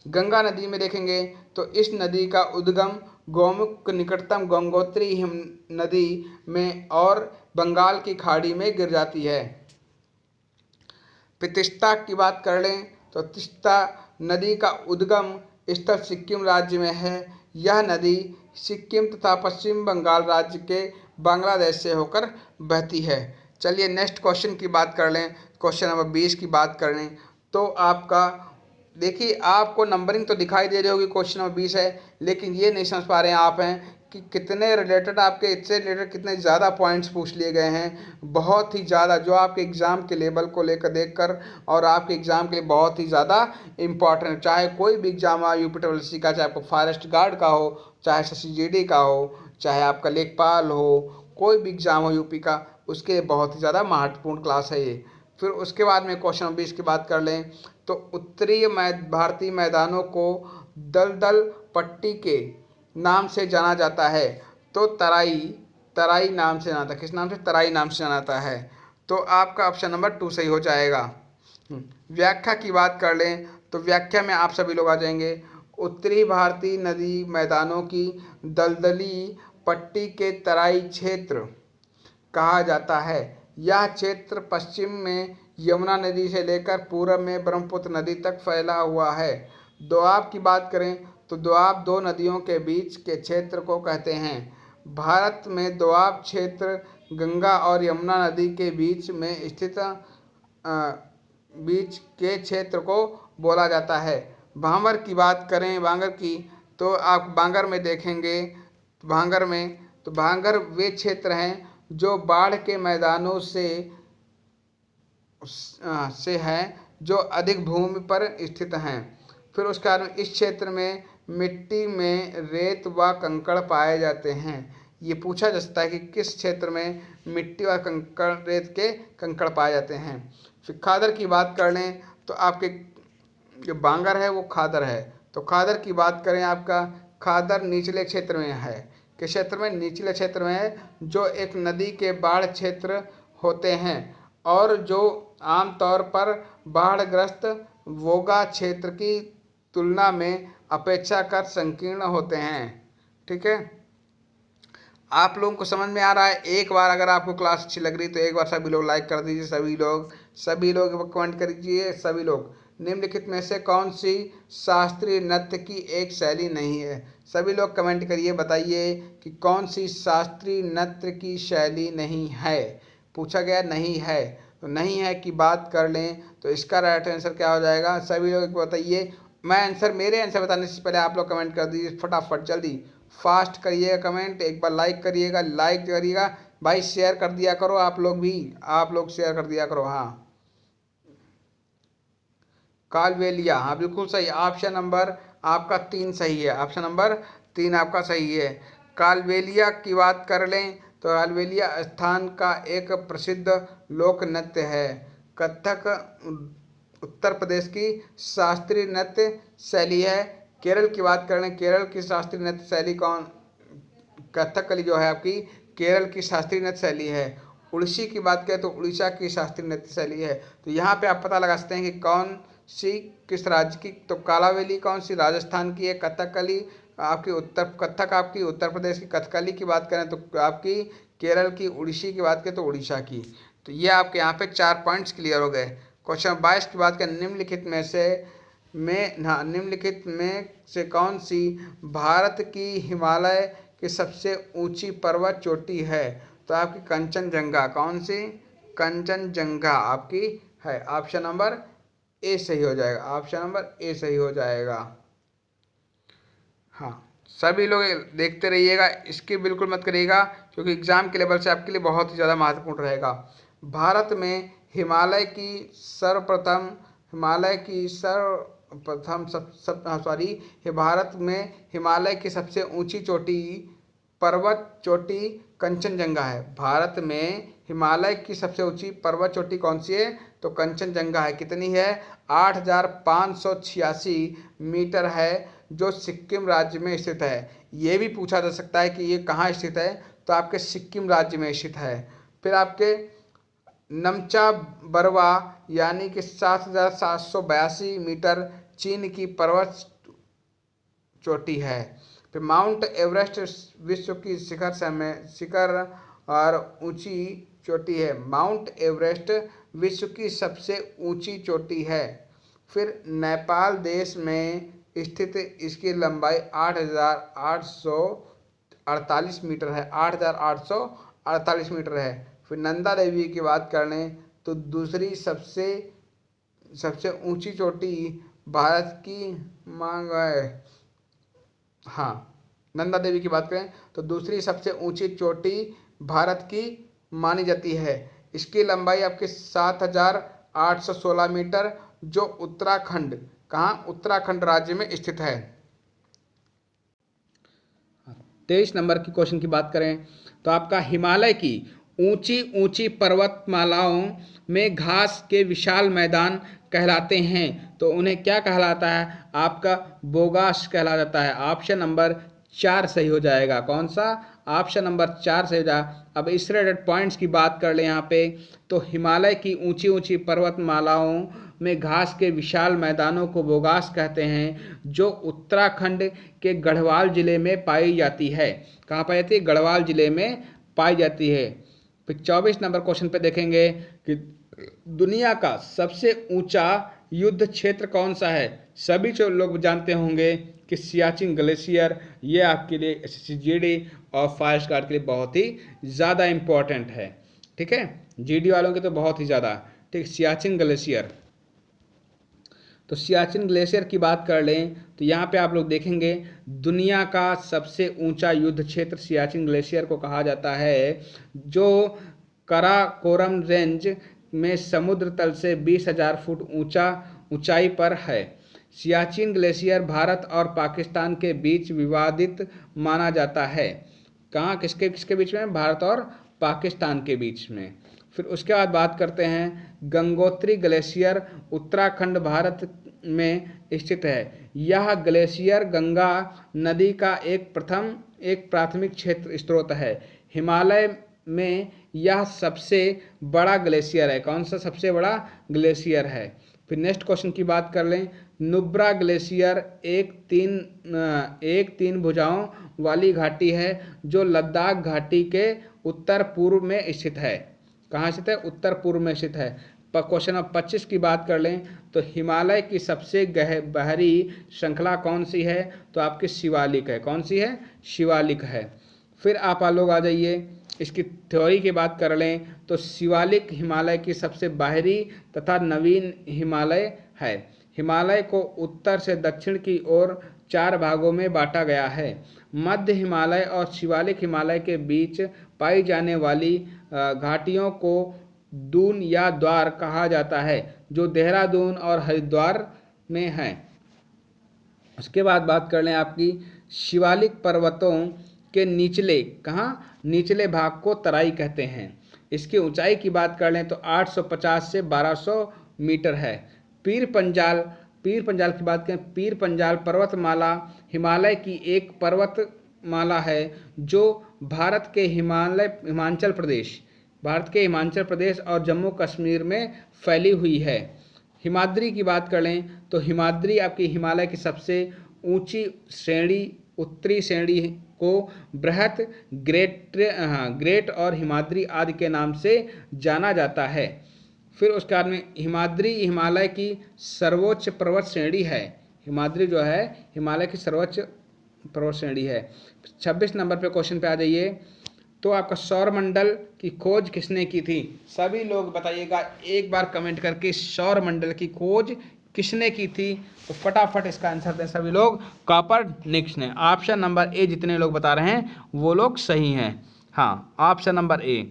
गंगा नदी में देखेंगे तो इस नदी का उद्गम गौमुख के निकटतम गंगोत्री नदी में और बंगाल की खाड़ी में गिर जाती है। फिर तीस्ता की बात कर लें तो तीस्ता नदी का उद्गम स्थल सिक्किम राज्य में है। यह नदी सिक्किम तथा पश्चिम बंगाल राज्य के बांग्लादेश से होकर बहती है। चलिए नेक्स्ट क्वेश्चन की बात कर लें। क्वेश्चन नंबर 20 की बात कर लें तो आपका देखिए, आपको नंबरिंग तो दिखाई दे रही होगी, क्वेश्चन नंबर 20 है, लेकिन ये नहीं समझ पा रहे हैं आप हैं कि कितने रिलेटेड आपके इससे रिलेटेड कितने ज़्यादा पॉइंट्स पूछ लिए गए हैं, बहुत ही ज़्यादा, जो आपके एग्ज़ाम के लेवल को लेकर देखकर और आपके एग्ज़ाम के लिए बहुत ही ज़्यादा इम्पॉर्टेंट। चाहे कोई भी एग्ज़ाम हो यूपी का, चाहे आपको फॉरेस्ट गार्ड का हो, चाहे SSGD का हो, चाहे आपका लेखपाल हो, कोई भी एग्ज़ाम हो यूपी का, उसके लिए बहुत ही ज़्यादा महत्वपूर्ण क्लास है ये। फिर उसके बाद में क्वेश्चन नंबर 20 की बात कर लें तो उत्तरीय भारतीय मैदानों को दलदल पट्टी के नाम से जाना जाता है। तो तराई नाम से जाना जाता है। किस नाम से, तराई नाम से जाना जाता है। तो आपका ऑप्शन नंबर 2 सही हो जाएगा। व्याख्या की बात कर लें तो व्याख्या में आप सभी लोग आ जाएंगे। उत्तरी भारतीय नदी मैदानों की दलदली पट्टी के तराई क्षेत्र कहा जाता है। यह क्षेत्र पश्चिम में यमुना नदी से लेकर पूर्व में ब्रह्मपुत्र नदी तक फैला हुआ है। दोआब की बात करें तो दोआब दो नदियों के बीच के क्षेत्र को कहते हैं। भारत में दोआब क्षेत्र गंगा और यमुना नदी के बीच में स्थित बीच के क्षेत्र को बोला जाता है। भांवर की बात करें भांगर की तो आप भांगर में देखेंगे भांगर वे क्षेत्र हैं जो बाढ़ के मैदानों से हैं जो अधिक भूमि पर स्थित हैं। फिर उसके बाद इस क्षेत्र में मिट्टी में रेत व कंकड़ पाए जाते हैं। ये पूछा जा सकता है कि किस क्षेत्र में मिट्टी व कंकड़ रेत के कंकड़ पाए जाते हैं। फिर खादर की बात कर लें तो आपके जो बांगर है वो खादर है। तो खादर की बात करें आपका खादर निचले क्षेत्र में है। किस क्षेत्र में? निचले क्षेत्र में है, जो एक नदी के बाढ़ क्षेत्र होते हैं और जो आमतौर पर बाढ़ग्रस्त वोगा क्षेत्र की तुलना में अपेक्षाकृत संकीर्ण होते हैं। ठीक है, आप लोगों को समझ में आ रहा है? एक बार अगर आपको क्लास अच्छी लग रही तो एक बार सभी लोग लाइक कर दीजिए, सभी लोग कमेंट कर दीजिए। सभी लोग निम्नलिखित में से कौन सी शास्त्रीय नृत्य की एक शैली नहीं है? सभी लोग कमेंट करिए, बताइए कि कौन सी शास्त्रीय नृत्य की शैली नहीं है। पूछा गया नहीं है, तो नहीं है की बात कर लें तो इसका राइट आंसर क्या हो जाएगा? सभी लोग बताइए। मेरे आंसर बताने से पहले आप लोग कमेंट कर दीजिए फटाफट, जल्दी फास्ट करिएगा कमेंट। एक बार लाइक करिएगा भाई, शेयर कर दिया करो आप लोग शेयर कर दिया करो। हाँ, कालबेलिया, हाँ बिल्कुल सही। ऑप्शन नंबर आपका 3 सही है। ऑप्शन नंबर 3 आपका सही है। कालबेलिया की बात कर लें तो कालबेलिया स्थान का एक प्रसिद्ध लोक नृत्य है। कथक उत्तर प्रदेश की शास्त्रीय नृत्य शैली है। केरल की बात कर लें, केरल की शास्त्रीय नृत्य शैली कथकली जो है आपकी केरल की शास्त्रीय नृत्य शैली है। उड़ीसी की बात करें तो उड़ीसा की शास्त्रीय नृत्य शैली है। तो यहाँ पे आप पता लगा सकते हैं कि कौन सी किस राज्य की। तो कालावेली कौन सी? राजस्थान की है। कथकली आपकी कथक आपकी उत्तर प्रदेश की। कथकली की बात करें तो आपकी केरल की। उड़ीसी की बात करें तो उड़ीसा की। तो ये आपके यहाँ पे 4 पॉइंट्स क्लियर हो गए। क्वेश्चन 22 की बात करें, निम्नलिखित में से कौन सी भारत की हिमालय की सबसे ऊंची पर्वत चोटी है? तो आपकी कंचनजंगा। कौन सी? कंचनजंगा आपकी है। ऑप्शन नंबर ए सही हो जाएगा। ऑप्शन नंबर ए सही हो जाएगा। हाँ, सभी लोग देखते रहिएगा, इसकी बिल्कुल मत करिएगा क्योंकि एग्जाम के लेवल से आपके लिए बहुत ही ज़्यादा महत्वपूर्ण रहेगा। भारत में भारत में हिमालय की सबसे ऊंची पर्वत चोटी कंचनजंगा है। भारत में हिमालय की सबसे ऊंची पर्वत चोटी कौन सी है? तो कंचनजंगा है। कितनी है? 8,586 मीटर है, जो सिक्किम राज्य में स्थित है। ये भी पूछा जा सकता है कि ये कहाँ स्थित है? तो आपके सिक्किम राज्य में स्थित है। फिर आपके नमचा बरवा यानी कि 7,782 मीटर चीन की पर्वत चोटी है। फिर माउंट एवरेस्ट विश्व की शिखर और ऊंची चोटी है। माउंट एवरेस्ट विश्व की सबसे ऊंची चोटी है। फिर नेपाल देश में स्थित इसकी लंबाई 8,848 मीटर है। 8,848 मीटर है। फिर नंदा देवी की बात कर लें तो दूसरी सबसे ऊंची चोटी भारत की मांग है। हाँ, नंदा देवी की बात करें तो दूसरी सबसे ऊंची चोटी भारत की मानी जाती है। इसकी लंबाई आपके 7,816 मीटर, जो उत्तराखंड राज्य में स्थित है। 23 नंबर की क्वेश्चन की बात करें तो आपका हिमालय की ऊंची पर्वतमालाओं में घास के विशाल मैदान कहलाते हैं, तो उन्हें क्या कहलाता है? आपका बोगास कहला जाता है। ऑप्शन नंबर 4 सही हो जाएगा। कौन सा? ऑप्शन नंबर 4 सही हो जाएगा। अब इस रिलेटेड पॉइंट्स की बात कर ले यहाँ पे, तो हिमालय की ऊंची ऊंची पर्वतमालाओं में घास के विशाल मैदानों को बोगास कहते हैं, जो उत्तराखंड के गढ़वाल जिले में पाई जाती है। कहाँ पाई जाती है? गढ़वाल जिले में पाई जाती है। फिर 24 नंबर क्वेश्चन पे देखेंगे कि दुनिया का सबसे ऊंचा युद्ध क्षेत्र कौन सा है? सभी जो लोग जानते होंगे कि सियाचिन ग्लेशियर, ये आपके लिए एसएससी जीडी और फॉरेस्ट गार्ड के लिए बहुत ही ज़्यादा इम्पोर्टेंट है। ठीक है, जीडी वालों के तो बहुत ही ज़्यादा। ठीक, सियाचिन ग्लेशियर। तो सियाचिन ग्लेशियर की बात कर लें तो यहाँ पे आप लोग देखेंगे दुनिया का सबसे ऊंचा युद्ध क्षेत्र सियाचिन ग्लेशियर को कहा जाता है, जो कराकोरम रेंज में समुद्र तल से 20,000 फुट ऊंचाई पर है। सियाचिन ग्लेशियर भारत और पाकिस्तान के बीच विवादित माना जाता है। कहाँ, किसके किसके बीच में? भारत और पाकिस्तान के बीच में। फिर उसके बाद बात करते हैं गंगोत्री ग्लेशियर उत्तराखंड भारत में स्थित है। यह ग्लेशियर गंगा नदी का एक प्राथमिक क्षेत्र स्रोत है। हिमालय में यह सबसे बड़ा ग्लेशियर है। कौन सा सबसे बड़ा ग्लेशियर है? फिर नेक्स्ट क्वेश्चन की बात कर लें, नुब्रा ग्लेशियर एक तीन भुजाओं वाली घाटी है जो लद्दाख घाटी के उत्तर पूर्व में स्थित है। कहाँ स्थित है? उत्तर पूर्व में स्थित है। क्वेश्चन नंबर 25 की बात कर लें तो हिमालय की सबसे बाहरी श्रृंखला कौन सी है? तो आपकी शिवालिक है। कौन सी है? शिवालिक है। फिर आप लोग आ जाइए, इसकी थ्योरी की बात कर लें तो शिवालिक हिमालय की सबसे बाहरी तथा नवीन हिमालय है। हिमालय को उत्तर से दक्षिण की ओर 4 भागों में बांटा गया है। मध्य हिमालय और शिवालिक हिमालय के बीच पाई जाने वाली घाटियों को दून या द्वार कहा जाता है, जो देहरादून और हरिद्वार में है। उसके बाद बात कर लें आपकी शिवालिक पर्वतों के निचले, कहाँ? निचले भाग को तराई कहते हैं। इसकी ऊंचाई की बात कर लें तो 850 से 1200 मीटर है। पीर पंजाल की बात करें, पीर पंजाल पर्वतमाला हिमालय की एक पर्वतमाला है जो भारत के हिमाचल प्रदेश और जम्मू कश्मीर में फैली हुई है। हिमाद्री की बात कर लें तो हिमाद्री आपकी हिमालय की सबसे ऊंची श्रेणी, उत्तरी श्रेणी को बृहत, ग्रेट और हिमाद्री आदि के नाम से जाना जाता है। फिर उसके बाद में हिमाद्री हिमालय की सर्वोच्च पर्वत श्रेणी है। हिमाद्री जो है हिमालय की सर्वोच्च पर्वत श्रेणी है। 26 नंबर पे क्वेश्चन पे आ जाइए, तो आपका सौरमंडल की खोज किसने की थी? सभी लोग बताइएगा एक बार कमेंट करके, सौरमंडल की खोज किसने की थी? तो फटाफट इसका आंसर दें सभी लोग। कॉपरनिकस ने। ऑप्शन नंबर ए जितने लोग बता रहे हैं वो लोग सही हैं। हाँ, ऑप्शन नंबर ए।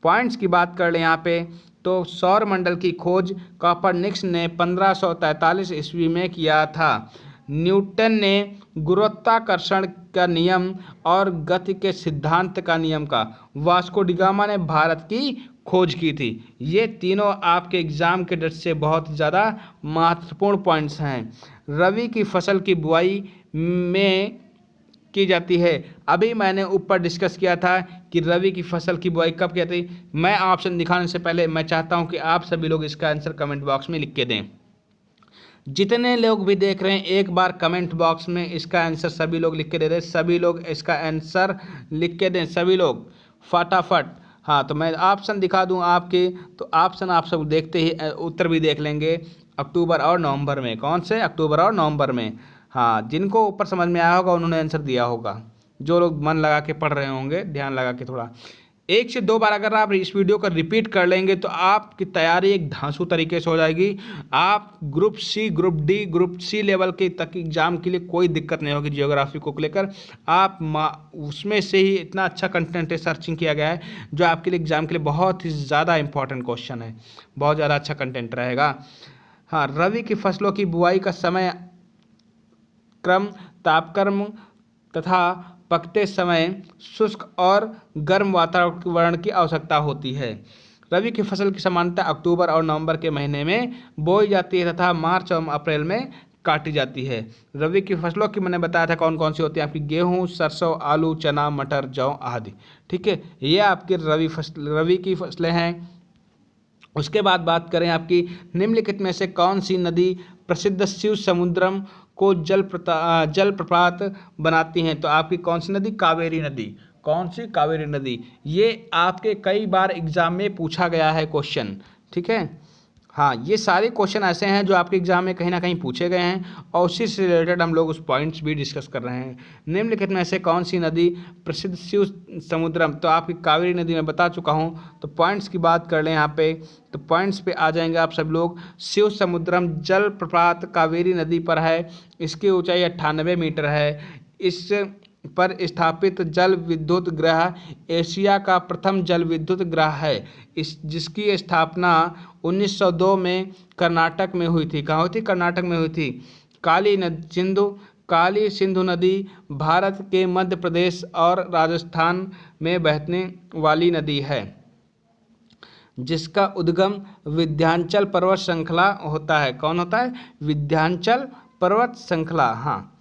पॉइंट्स की बात कर लें यहाँ पे, तो सौरमंडल की खोज कॉपरनिकस ने 1543 ईस्वी में किया था। न्यूटन ने गुरुत्वाकर्षण का नियम और गति के सिद्धांत का नियम का, वास्को डी गामा ने भारत की खोज की थी। ये तीनों आपके एग्जाम के दृष्टि से बहुत ज़्यादा महत्वपूर्ण पॉइंट्स हैं। रबी की फसल की बुआई में की जाती है। अभी मैंने ऊपर डिस्कस किया था कि रबी की फसल की बुआई कब की जाती है। मैं ऑप्शन दिखाने से पहले मैं चाहता हूं कि आप सभी लोग इसका आंसर कमेंट बॉक्स में लिख के दें। जितने लोग भी देख रहे हैं एक बार कमेंट बॉक्स में इसका आंसर सभी लोग लिख के दे दें। सभी लोग इसका आंसर लिख के दें, सभी लोग फटाफट। हाँ, तो मैं ऑप्शन दिखा दूं आपके, तो ऑप्शन आप सब देखते ही उत्तर भी देख लेंगे अक्टूबर और नवंबर में। कौन से? अक्टूबर और नवंबर में। हाँ, जिनको ऊपर समझ में आया होगा उन्होंने आंसर दिया होगा। जो लोग मन लगा के पढ़ रहे होंगे, ध्यान लगा के थोड़ा 1 से 2 बार अगर आप इस वीडियो को रिपीट कर लेंगे तो आपकी तैयारी एक धांसू तरीके से हो जाएगी। आप group C, group D, group C level के तक एग्जाम के लिए कोई दिक्कत नहीं होगी। जियोग्राफी को लेकर आप उसमें से ही इतना अच्छा कंटेंट सर्चिंग किया गया है जो आपके लिए एग्जाम के लिए बहुत ही ज़्यादा इंपॉर्टेंट क्वेश्चन है। बहुत ज़्यादा अच्छा कंटेंट रहेगा। हाँ, रबी की फसलों की बुआई का समय क्रम, तापक्रम तथा पकते समय शुष्क और गर्म वातावरण की आवश्यकता होती है। रबी की फसल की सामान्यतः अक्टूबर और नवंबर के महीने में बोई जाती है तथा मार्च और अप्रैल में काटी जाती है। रबी की फसलों की मैंने बताया था कौन कौन सी होती है, आपकी गेहूँ, सरसों, आलू, चना, मटर, जौ आदि। ठीक है, ये आपकी रबी की फसलें हैं। उसके बाद बात करें आपकी, निम्नलिखित में से कौन सी नदी प्रसिद्ध शिव समुद्रम को जल प्रपात बनाती हैं? तो आपकी कौन सी नदी? कावेरी नदी। कौन सी? कावेरी नदी। ये आपके कई बार एग्जाम में पूछा गया है क्वेश्चन। ठीक है, हाँ, ये सारे क्वेश्चन ऐसे हैं जो आपके एग्जाम में कहीं ना कहीं पूछे गए हैं और उसी से रिलेटेड हम लोग उस पॉइंट्स भी डिस्कस कर रहे हैं। निम्नलिखित में से कौन सी नदी प्रसिद्ध शिव समुद्रम? तो आपकी कावेरी नदी मैं बता चुका हूँ। तो पॉइंट्स की बात कर लें यहाँ पे, तो पॉइंट्स पे आ जाएंगे आप सब लोग। शिव समुद्रम जल प्रपात कावेरी नदी पर है। इसकी ऊंचाई 98 मीटर है। इस पर स्थापित जल विद्युत गृह एशिया का प्रथम जल विद्युत गृह है। जिसकी स्थापना 1902 में कर्नाटक में हुई थी। कहाँ हुई थी? कर्नाटक में हुई थी। काली सिंधु नदी भारत के मध्य प्रदेश और राजस्थान में बहने वाली नदी है, जिसका उद्गम विंध्याचल पर्वत श्रृंखला होता है। कौन होता है? विंध्याचल पर्वत श्रृंखला। हाँ,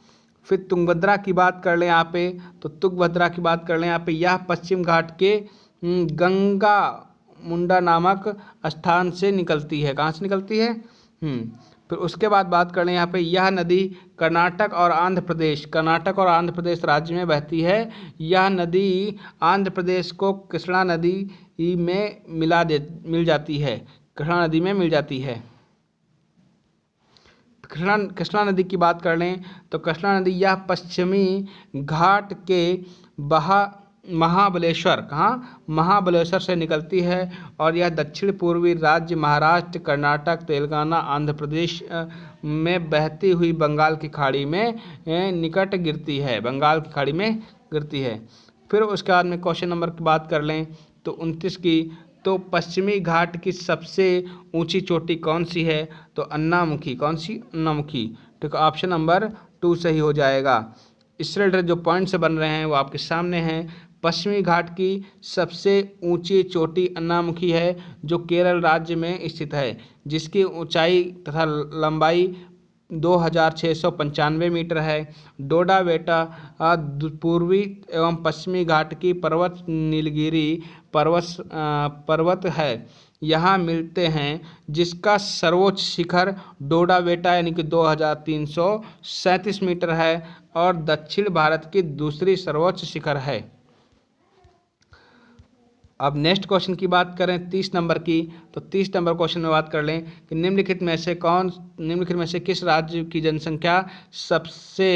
फिर तुंगभद्रा की बात कर लें यहाँ पे, तो तुंगभद्रा की बात कर लें यहाँ पे, यह पश्चिम घाट के गंगा मुंडा नामक स्थान से निकलती है। कहाँ से निकलती है? फिर उसके बाद बात कर लें यहाँ पे, यह नदी कर्नाटक और आंध्र प्रदेश राज्य में बहती है। यह नदी आंध्र प्रदेश को कृष्णा नदी में मिल जाती है। कृष्णा नदी में मिल जाती है। कृष्णा नदी की बात कर लें तो कृष्णा नदी यह पश्चिमी घाट के महाबलेश्वर, कहाँ? महाबलेश्वर से निकलती है और यह दक्षिण पूर्वी राज्य महाराष्ट्र, कर्नाटक, तेलंगाना, आंध्र प्रदेश में बहती हुई बंगाल की खाड़ी में निकट गिरती है। बंगाल की खाड़ी में गिरती है। फिर उसके बाद में क्वेश्चन नंबर की बात कर लें तो 29 की, तो पश्चिमी घाट की सबसे ऊंची चोटी कौन सी है? तो अन्नामुखी। कौन सी? अन्नामुखी। ठीक, ऑप्शन नंबर 2 सही हो जाएगा। इससे रिलेटेड जो पॉइंट्स बन रहे हैं वो आपके सामने हैं। पश्चिमी घाट की सबसे ऊंची चोटी अन्नामुखी है, जो केरल राज्य में स्थित है, जिसकी ऊंचाई तथा लंबाई 2695 मीटर है। डोडा बेटा पूर्वी एवं पश्चिमी घाट की पर्वत नीलगिरी पर्वत है, यहाँ मिलते हैं, जिसका सर्वोच्च शिखर डोडा बेटा यानी कि 2337 मीटर है और दक्षिण भारत की दूसरी सर्वोच्च शिखर है। अब नेक्स्ट क्वेश्चन की बात करें 30 नंबर की, तो 30 नंबर क्वेश्चन में बात कर लें कि निम्नलिखित में से किस राज्य की जनसंख्या सबसे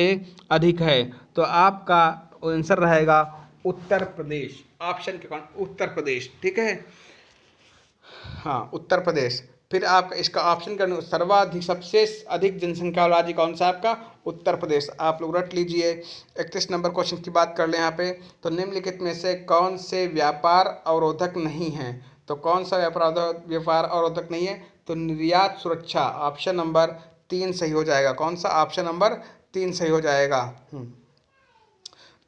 अधिक है? तो आपका आंसर रहेगा उत्तर प्रदेश। ऑप्शन के कौन? उत्तर प्रदेश। ठीक है, हाँ, उत्तर प्रदेश। फिर आपका इसका ऑप्शन का सर्वाधिक सबसे अधिक जनसंख्या वाला राज्य कौन सा? आपका उत्तर प्रदेश। आप लोग रट लीजिए। 31 नंबर क्वेश्चन की बात कर लें यहाँ पे, तो निम्नलिखित में से कौन से व्यापार अवरोधक नहीं है? तो कौन सा व्यापार अवरोधक नहीं है? तो निर्यात सुरक्षा। ऑप्शन नंबर 3 सही हो जाएगा। कौन सा? ऑप्शन नंबर 3 सही हो जाएगा।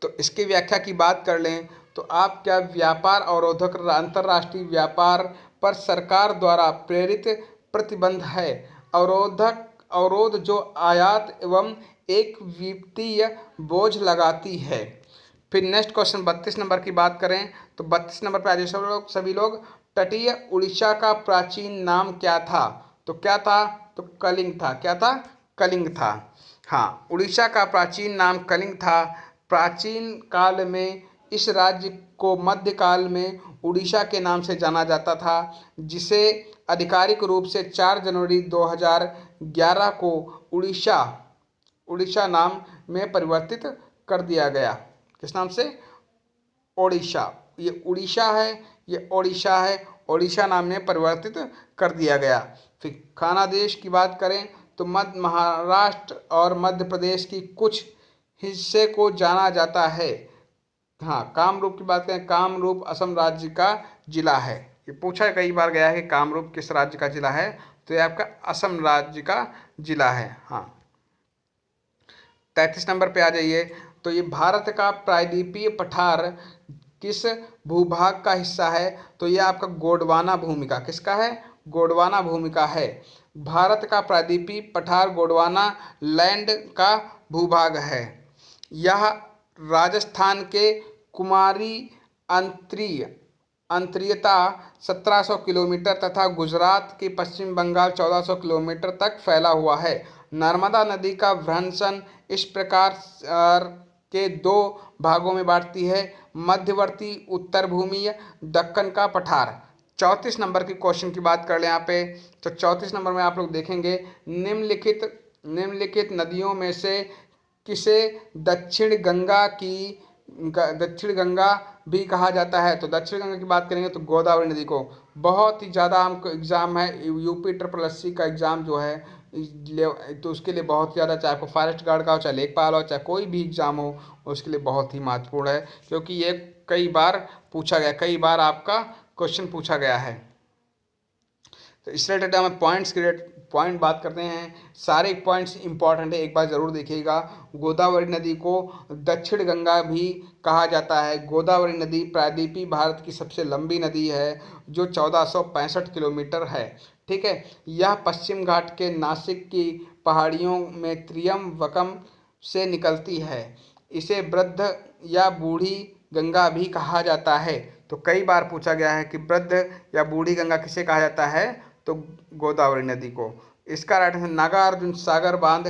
तो इसकी व्याख्या की बात कर लें तो आप क्या व्यापार अवरोधक अंतर्राष्ट्रीय व्यापार पर सरकार द्वारा प्रेरित प्रतिबंध है। अवरोध जो आयात एवं एक वित्तीय बोझ लगाती है। फिर नेक्स्ट क्वेश्चन 32 नंबर की बात करें तो 32 नंबर पे आज सभी लोग, तटीय उड़ीसा का प्राचीन नाम क्या था? तो क्या था? तो कलिंग था। क्या था? कलिंग था। हाँ, उड़ीसा का प्राचीन नाम कलिंग था। प्राचीन काल में इस राज्य को मध्यकाल में उड़ीसा के नाम से जाना जाता था, जिसे आधिकारिक रूप से 4 जनवरी 2011 को उड़ीसा नाम में परिवर्तित कर दिया गया। किस नाम से? ओडिशा। ये उड़ीसा है, ये ओडिशा है, ओडिशा नाम में परिवर्तित कर दिया गया। फिर खानादेश की बात करें तो मध्य महाराष्ट्र और मध्य प्रदेश की कुछ हिस्से को जाना जाता है। हाँ, कामरूप की बात करें, कामरूप असम राज्य का जिला है। ये पूछा कई बार गया है कि कामरूप किस राज्य का जिला है, तो ये आपका असम राज्य का जिला है। हाँ, 33 नंबर पे आ जाइए, तो ये भारत का प्रायद्वीपीय पठार किस भूभाग का हिस्सा है? तो ये आपका गोंडवाना भूमि का, किसका है? गोंडवाना भूमि का है। भारत का प्रायद्वीपीय पठार गोंडवाना लैंड का भूभाग है। यह राजस्थान के कुमारी अंतरियता 1700 किलोमीटर तथा गुजरात की पश्चिम बंगाल 1400 किलोमीटर तक फैला हुआ है। नर्मदा नदी का भ्रंशन इस प्रकार के दो भागों में बांटती है, मध्यवर्ती उत्तर भूमि, दक्कन का पठार। 34 नंबर की क्वेश्चन की बात कर लें यहाँ पे, तो 34 नंबर में आप लोग देखेंगे निम्नलिखित नदियों में से किसे दक्षिण गंगा भी कहा जाता है। तो दक्षिण गंगा की बात करेंगे तो गोदावरी नदी को। बहुत ही ज़्यादा हमको एग्ज़ाम है यूपी SSSC का एग्ज़ाम जो है, तो उसके लिए बहुत ही ज़्यादा, चाहे आपको फॉरेस्ट गार्ड का हो, चाहे लेखपाल हो, चाहे कोई भी एग्ज़ाम हो, उसके लिए बहुत ही महत्वपूर्ण है, क्योंकि ये कई बार आपका क्वेश्चन पूछा गया है। तो इस रिलेटेड हम पॉइंट बात करते हैं। सारे पॉइंट्स इंपॉर्टेंट है, एक बार ज़रूर देखिएगा। गोदावरी नदी को दक्षिण गंगा भी कहा जाता है। गोदावरी नदी प्रायद्वीपीय भारत की सबसे लंबी नदी है, जो 1465 किलोमीटर है। ठीक है, यह पश्चिम घाट के नासिक की पहाड़ियों में त्रियम्बकम से निकलती है। इसे वृद्ध या बूढ़ी गंगा भी कहा जाता है। तो कई बार पूछा गया है कि वृद्ध या बूढ़ी गंगा किसे कहा जाता है, तो गोदावरी नदी को। इसका राइट आंसर नागार्जुन सागर बांध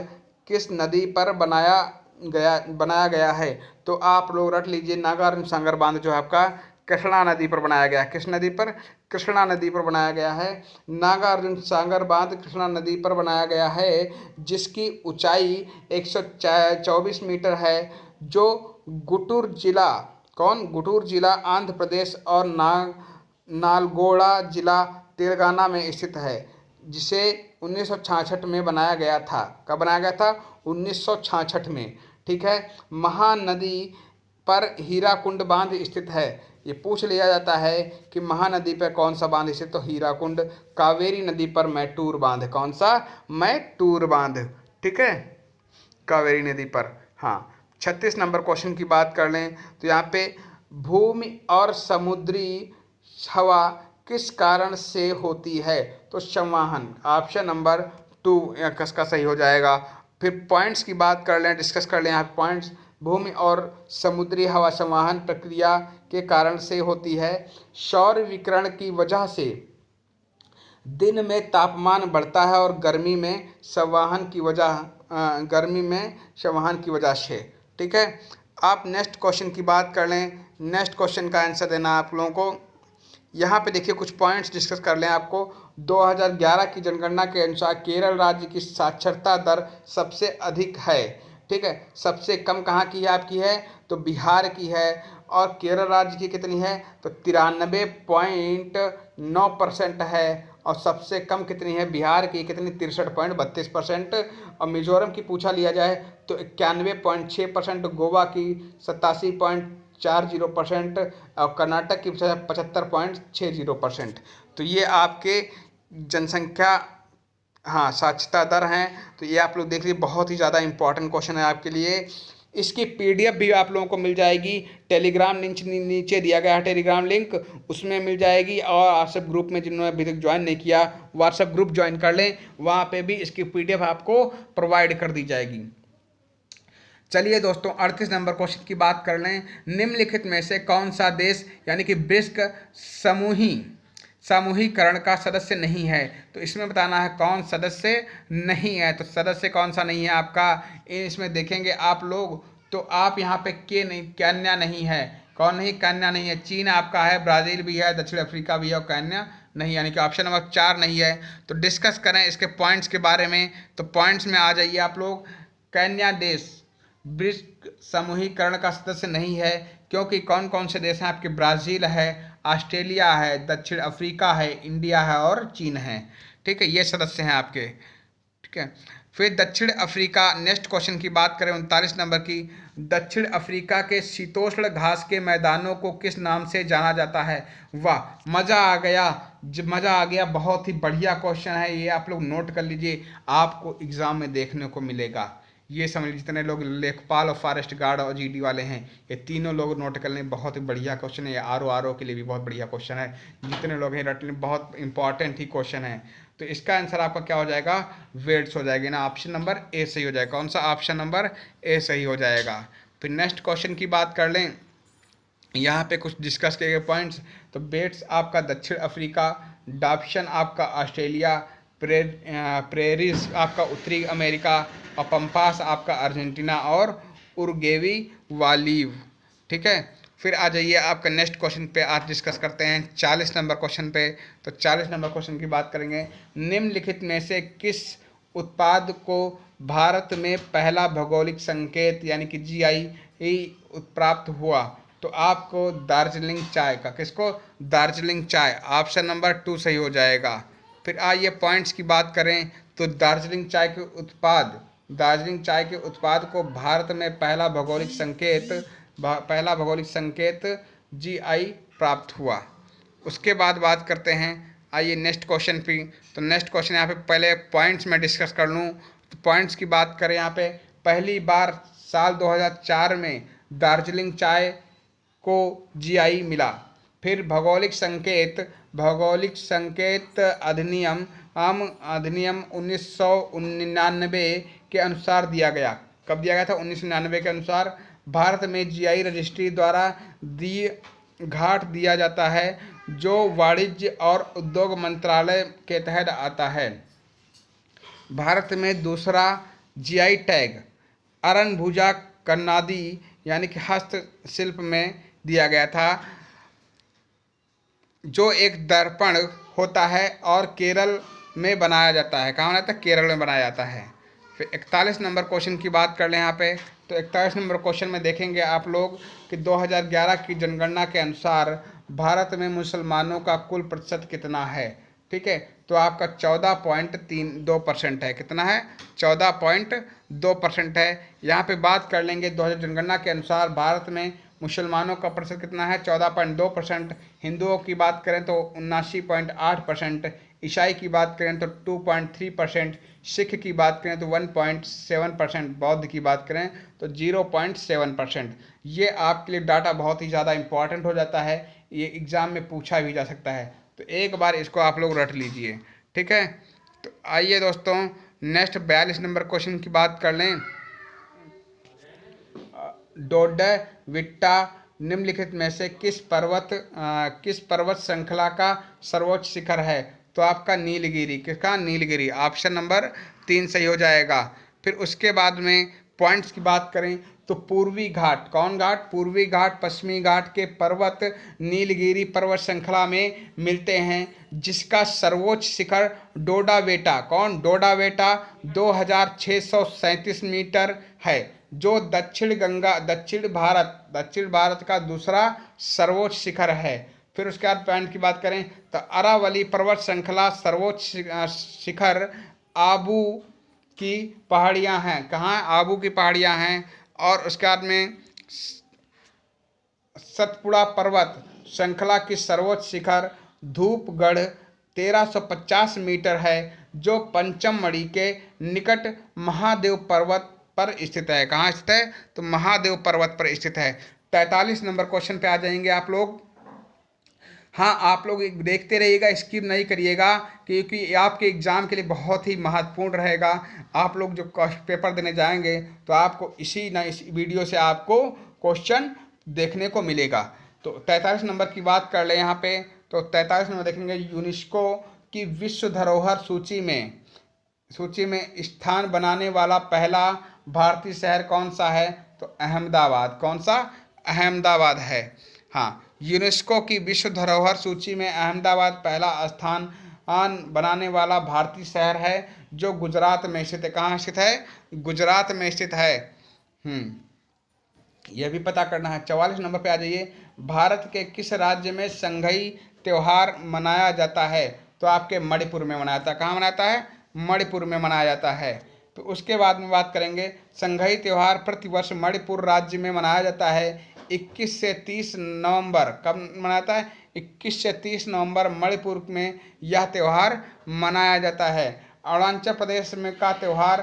किस नदी पर बनाया गया है। तो आप लोग रट लीजिए, नागार्जुन सागर बांध जो है आपका कृष्णा नदी पर बनाया गया है। किस नदी पर? कृष्णा नदी पर बनाया गया है। नागार्जुन सागर बांध कृष्णा नदी पर बनाया गया है, जिसकी ऊंचाई 124 मीटर है, जो गुंटूर जिला आंध्र प्रदेश और नालगोंडा जिला तेलंगाना में स्थित है, जिसे 1966 में बनाया गया था। कब बनाया गया था? 1966 में। ठीक है, महानदी पर हीराकुंड बांध स्थित है। ये पूछ लिया जाता है कि महानदी पर कौन सा बांध स्थित, तो हीराकुंड। कावेरी नदी पर मैटूर बांध। कौन सा? मैटूर बांध। ठीक है, कावेरी नदी पर। हाँ, 36 नंबर क्वेश्चन की बात कर लें तो यहाँ पे भूमि और समुद्री हवा किस कारण से होती है, तो संवहन। ऑप्शन नंबर 2 का सही हो जाएगा। फिर पॉइंट्स की बात कर लें, डिस्कस कर लें यहाँ पॉइंट्स। भूमि और समुद्री हवा संवहन प्रक्रिया के कारण से होती है। सौर विकिरण की वजह से दिन में तापमान बढ़ता है और गर्मी में संवहन की वजह से। ठीक है, आप नेक्स्ट क्वेश्चन की बात कर लें। नेक्स्ट क्वेश्चन का आंसर देना आप लोगों को। यहाँ पे देखिए कुछ पॉइंट्स डिस्कस कर लें आपको। 2011 की जनगणना के अनुसार केरल राज्य की साक्षरता दर सबसे अधिक है। ठीक है, सबसे कम कहाँ की है आपकी है, तो बिहार की है। और केरल राज्य की कितनी है, तो 93.9% है। और सबसे कम कितनी है, बिहार की कितनी, 63.32%। और मिजोरम की पूछा लिया जाए तो 91.6%, गोवा की 87.40% और कर्नाटक की 75.60%। तो ये आपके जनसंख्या, हाँ, साक्षरता दर हैं। तो ये आप लोग देख लीजिए, बहुत ही ज़्यादा इंपॉर्टेंट क्वेश्चन है आपके लिए। इसकी PDF भी आप लोगों को मिल जाएगी। टेलीग्राम नीचे दिया गया है, टेलीग्राम लिंक, उसमें मिल जाएगी। और व्हाट्सएप ग्रुप में जिन्होंने अभी तक ज्वाइन नहीं किया, व्हाट्सएप ग्रुप ज्वाइन कर लें, वहाँ पे भी इसकी PDF आपको प्रोवाइड कर दी जाएगी। चलिए दोस्तों, 38 नंबर क्वेश्चन की बात कर लें। निम्नलिखित में से कौन सा देश यानी कि ब्रिक्स समूहीकरण का सदस्य नहीं है। तो इसमें बताना है कौन सदस्य नहीं है। तो सदस्य कौन सा नहीं है आपका, इसमें देखेंगे आप लोग, तो आप यहाँ पे केन्या नहीं है। कौन नहीं? केन्या नहीं है। चीन आपका है, ब्राज़ील भी है, दक्षिण अफ्रीका भी है, और केन्या नहीं, यानी कि ऑप्शन नंबर 4 नहीं है। तो डिस्कस करें इसके पॉइंट्स के बारे में। तो पॉइंट्स में आ जाइए आप लोग। केन्या देश ब्रिक्स समूहीकरण का सदस्य नहीं है, क्योंकि कौन कौन से देश हैं आपके, ब्राज़ील है, ऑस्ट्रेलिया है, दक्षिण अफ्रीका है, इंडिया है और चीन है। ठीक है, ये सदस्य हैं आपके। ठीक है, फिर दक्षिण अफ्रीका, नेक्स्ट क्वेश्चन की बात करें 39 नंबर की। दक्षिण अफ्रीका के शीतोष्ण घास के मैदानों को किस नाम से जाना जाता है। वाह, मज़ा आ गया, बहुत ही बढ़िया क्वेश्चन है ये, आप लोग नोट कर लीजिए, आपको एग्जाम में देखने को मिलेगा। ये समझ लीजिए जितने लोग लेखपाल और फॉरेस्ट गार्ड और जीडी वाले हैं, ये तीनों लोग नोट कर लें, बहुत ही बढ़िया क्वेश्चन है। ये आर ओ के लिए भी बहुत बढ़िया क्वेश्चन है, जितने लोग हैं रट लें, बहुत इंपॉर्टेंट ही क्वेश्चन है। तो इसका आंसर आपका क्या हो जाएगा, वेट्स हो जाएगी ना, ऑप्शन नंबर ए सही हो जाएगा। कौन सा, ऑप्शन नंबर ए सही हो जाएगा। फिर नेक्स्ट क्वेश्चन की बात कर लें, यहाँ पे कुछ डिस्कस किए गए पॉइंट्स। तो बेट्स आपका दक्षिण अफ्रीका, डॉप्शन आपका ऑस्ट्रेलिया, प्रेरिस आपका उत्तरी अमेरिका, और पंपास आपका अर्जेंटीना, और उरुग्वे वालीव। ठीक है, फिर आ जाइए आपका नेक्स्ट क्वेश्चन पे, आज डिस्कस करते हैं 40 नंबर क्वेश्चन पे। तो 40 नंबर क्वेश्चन की बात करेंगे, निम्नलिखित में से किस उत्पाद को भारत में पहला भौगोलिक संकेत यानी कि जीआई प्राप्त हुआ। तो आपको दार्जिलिंग चाय का, किसको, दार्जिलिंग चाय, ऑप्शन नंबर 2 सही हो जाएगा। फिर आइए पॉइंट्स की बात करें, तो दार्जिलिंग चाय के उत्पाद को भारत में पहला भौगोलिक संकेत जीआई प्राप्त हुआ। उसके बाद बात करते हैं, आइए नेक्स्ट क्वेश्चन पे। तो नेक्स्ट क्वेश्चन यहाँ पे पहले पॉइंट्स में डिस्कस कर लूँ। तो पॉइंट्स की बात करें, यहाँ पे पहली बार साल 2004 में दार्जिलिंग चाय को जीआई मिला। फिर भौगोलिक संकेत अधिनियम 1999 के अनुसार दिया गया। कब दिया गया था, 1999 के अनुसार। भारत में जीआई रजिस्ट्री द्वारा घाट दिया जाता है, जो वाणिज्य और उद्योग मंत्रालय के तहत आता है। भारत में दूसरा जीआई टैग अरनभुजा कन्नादी यानी कि हस्तशिल्प में दिया गया था, जो एक दर्पण होता है और केरल में बनाया जाता है। कहाँ बनाया था, केरल में बनाया जाता है। फिर 41 नंबर क्वेश्चन की बात कर लें यहाँ पे। तो 41 नंबर क्वेश्चन में देखेंगे आप लोग कि 2011 की जनगणना के अनुसार भारत में मुसलमानों का कुल प्रतिशत कितना है। ठीक है, तो आपका 14.32% है। कितना है, 14.2% है। यहाँ पे बात कर लेंगे 2000 जनगणना के अनुसार भारत में मुसलमानों का प्रतिशत कितना है, 14.2%। हिंदुओं की बात करें तो 79.8%, ईसाई की बात करें तो 2.3%, सिख की बात करें तो 1.7%, बौद्ध की बात करें तो 0.7%। ये आपके लिए डाटा बहुत ही ज़्यादा इंपॉर्टेंट हो जाता है, ये एग्ज़ाम में पूछा भी जा सकता है, तो एक बार इसको आप लोग रट लीजिए। ठीक है, तो आइए दोस्तों नेक्स्ट 42 नंबर क्वेश्चन की बात कर लें। डोडविट्टा निम्नलिखित में से किस पर्वत श्रृंखला का सर्वोच्च शिखर है। तो आपका नीलगिरी, किसका, नीलगिरी, ऑप्शन नंबर 3 सही हो जाएगा। फिर उसके बाद में पॉइंट्स की बात करें तो पूर्वी घाट, कौन घाट, पूर्वी घाट पश्चिमी घाट के पर्वत नीलगिरी पर्वत श्रृंखला में मिलते हैं, जिसका सर्वोच्च शिखर डोडाबेटा, कौन, डोडाबेटा 2637 मीटर है, जो दक्षिण भारत का दूसरा सर्वोच्च शिखर है। फिर उसके बाद पॉइंट की बात करें तो अरावली पर्वत श्रृंखला सर्वोच्च शिखर आबू की पहाड़ियां हैं। कहाँ, आबू की पहाड़ियां हैं। और उसके बाद में सतपुड़ा पर्वत श्रृंखला की सर्वोच्च शिखर धूपगढ़ 1350 मीटर है, जो पंचम मणि के निकट महादेव पर्वत पर स्थित है। कहाँ स्थित है, तो महादेव पर्वत पर स्थित है। 43 नंबर क्वेश्चन पे आ जाएंगे आप लोग। हाँ, आप लोग देखते रहिएगा, स्किप नहीं करिएगा, क्योंकि आपके एग्ज़ाम के लिए बहुत ही महत्वपूर्ण रहेगा। आप लोग जो पेपर देने जाएंगे तो आपको इस वीडियो से आपको क्वेश्चन देखने को मिलेगा। तो 43 नंबर की बात कर ले यहाँ पे। तो 43 नंबर देखेंगे, यूनेस्को की विश्व धरोहर सूची में स्थान बनाने वाला पहला भारतीय शहर कौन सा है। तो अहमदाबाद, कौन सा, अहमदाबाद है। हाँ, यूनेस्को की विश्व धरोहर सूची में अहमदाबाद पहला स्थान बनाने वाला भारतीय शहर है, जो गुजरात में स्थित है। कहाँ स्थित है, गुजरात में स्थित है। यह भी पता करना है। 44 नंबर पे आ जाइए, भारत के किस राज्य में संघई त्यौहार मनाया जाता है। तो आपके मणिपुर में मनाया जाता है। कहाँ मनाता है, मणिपुर में मनाया जाता है। तो उसके बाद में बात करेंगे, संघई त्यौहार प्रतिवर्ष मणिपुर राज्य में मनाया जाता है 21 से 30 नवंबर। कब मनाता है, 21 से 30 नवंबर मणिपुर में यह त्यौहार मनाया जाता है। अरुणाचल प्रदेश में का त्यौहार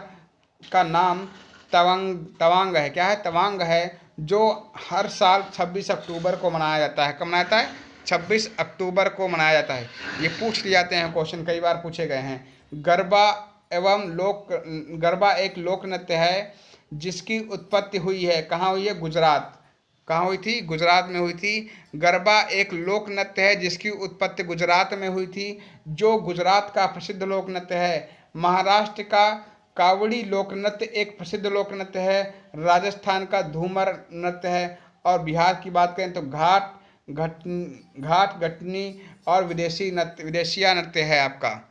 का नाम तवांग है। क्या है? तवांग है, जो हर साल 26 अक्टूबर को मनाया जाता है। कब मनाया जाता है? 26 अक्टूबर को मनाया जाता है। ये पूछ लिए जाते हैं, क्वेश्चन कई बार पूछे गए हैं। गरबा गरबा एक लोक नृत्य है जिसकी उत्पत्ति हुई है, कहाँ हुई है? गुजरात। कहाँ हुई थी? गुजरात में हुई थी। गरबा एक लोक नृत्य है जिसकी उत्पत्ति गुजरात में हुई थी, जो गुजरात का प्रसिद्ध लोक नृत्य है। महाराष्ट्र का कावड़ी लोक नृत्य एक प्रसिद्ध लोक नृत्य है। राजस्थान का धूमर नृत्य है। और बिहार की बात करें तो घाट गटनी और विदेशिया नृत्य है आपका।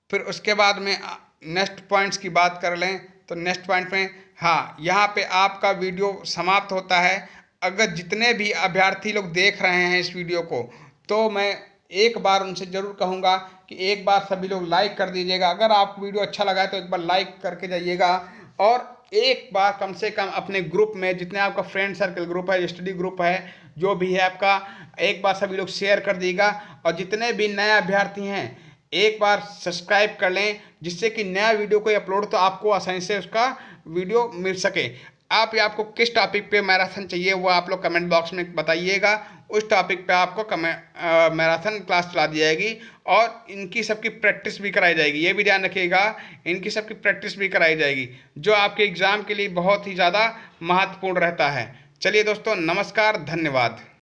फिर उसके बाद में नेक्स्ट पॉइंट्स की बात कर लें तो नेक्स्ट पॉइंट में, हाँ, यहाँ पे आपका वीडियो समाप्त होता है। अगर जितने भी अभ्यर्थी लोग देख रहे हैं इस वीडियो को, तो मैं एक बार उनसे ज़रूर कहूँगा कि एक बार सभी लोग लाइक कर दीजिएगा। अगर आपको वीडियो अच्छा लगा है तो एक बार लाइक करके जाइएगा, और एक बार कम से कम अपने ग्रुप में, जितने आपका फ्रेंड सर्कल ग्रुप है, स्टडी ग्रुप है, जो भी है आपका, एक बार सभी लोग शेयर कर दीजिएगा। और जितने भी नए अभ्यर्थी हैं, एक बार सब्सक्राइब कर लें, जिससे कि नया वीडियो कोई अपलोड तो आपको आसानी से उसका वीडियो मिल सके। आपको किस टॉपिक पे मैराथन चाहिए वो आप लोग कमेंट बॉक्स में बताइएगा। उस टॉपिक पे आपको मैराथन क्लास चला दी जाएगी, और इनकी सबकी प्रैक्टिस भी कराई जाएगी। ये भी ध्यान रखिएगा, इनकी सबकी प्रैक्टिस भी कराई जाएगी, जो आपके एग्ज़ाम के लिए बहुत ही ज़्यादा महत्वपूर्ण रहता है। चलिए दोस्तों, नमस्कार, धन्यवाद।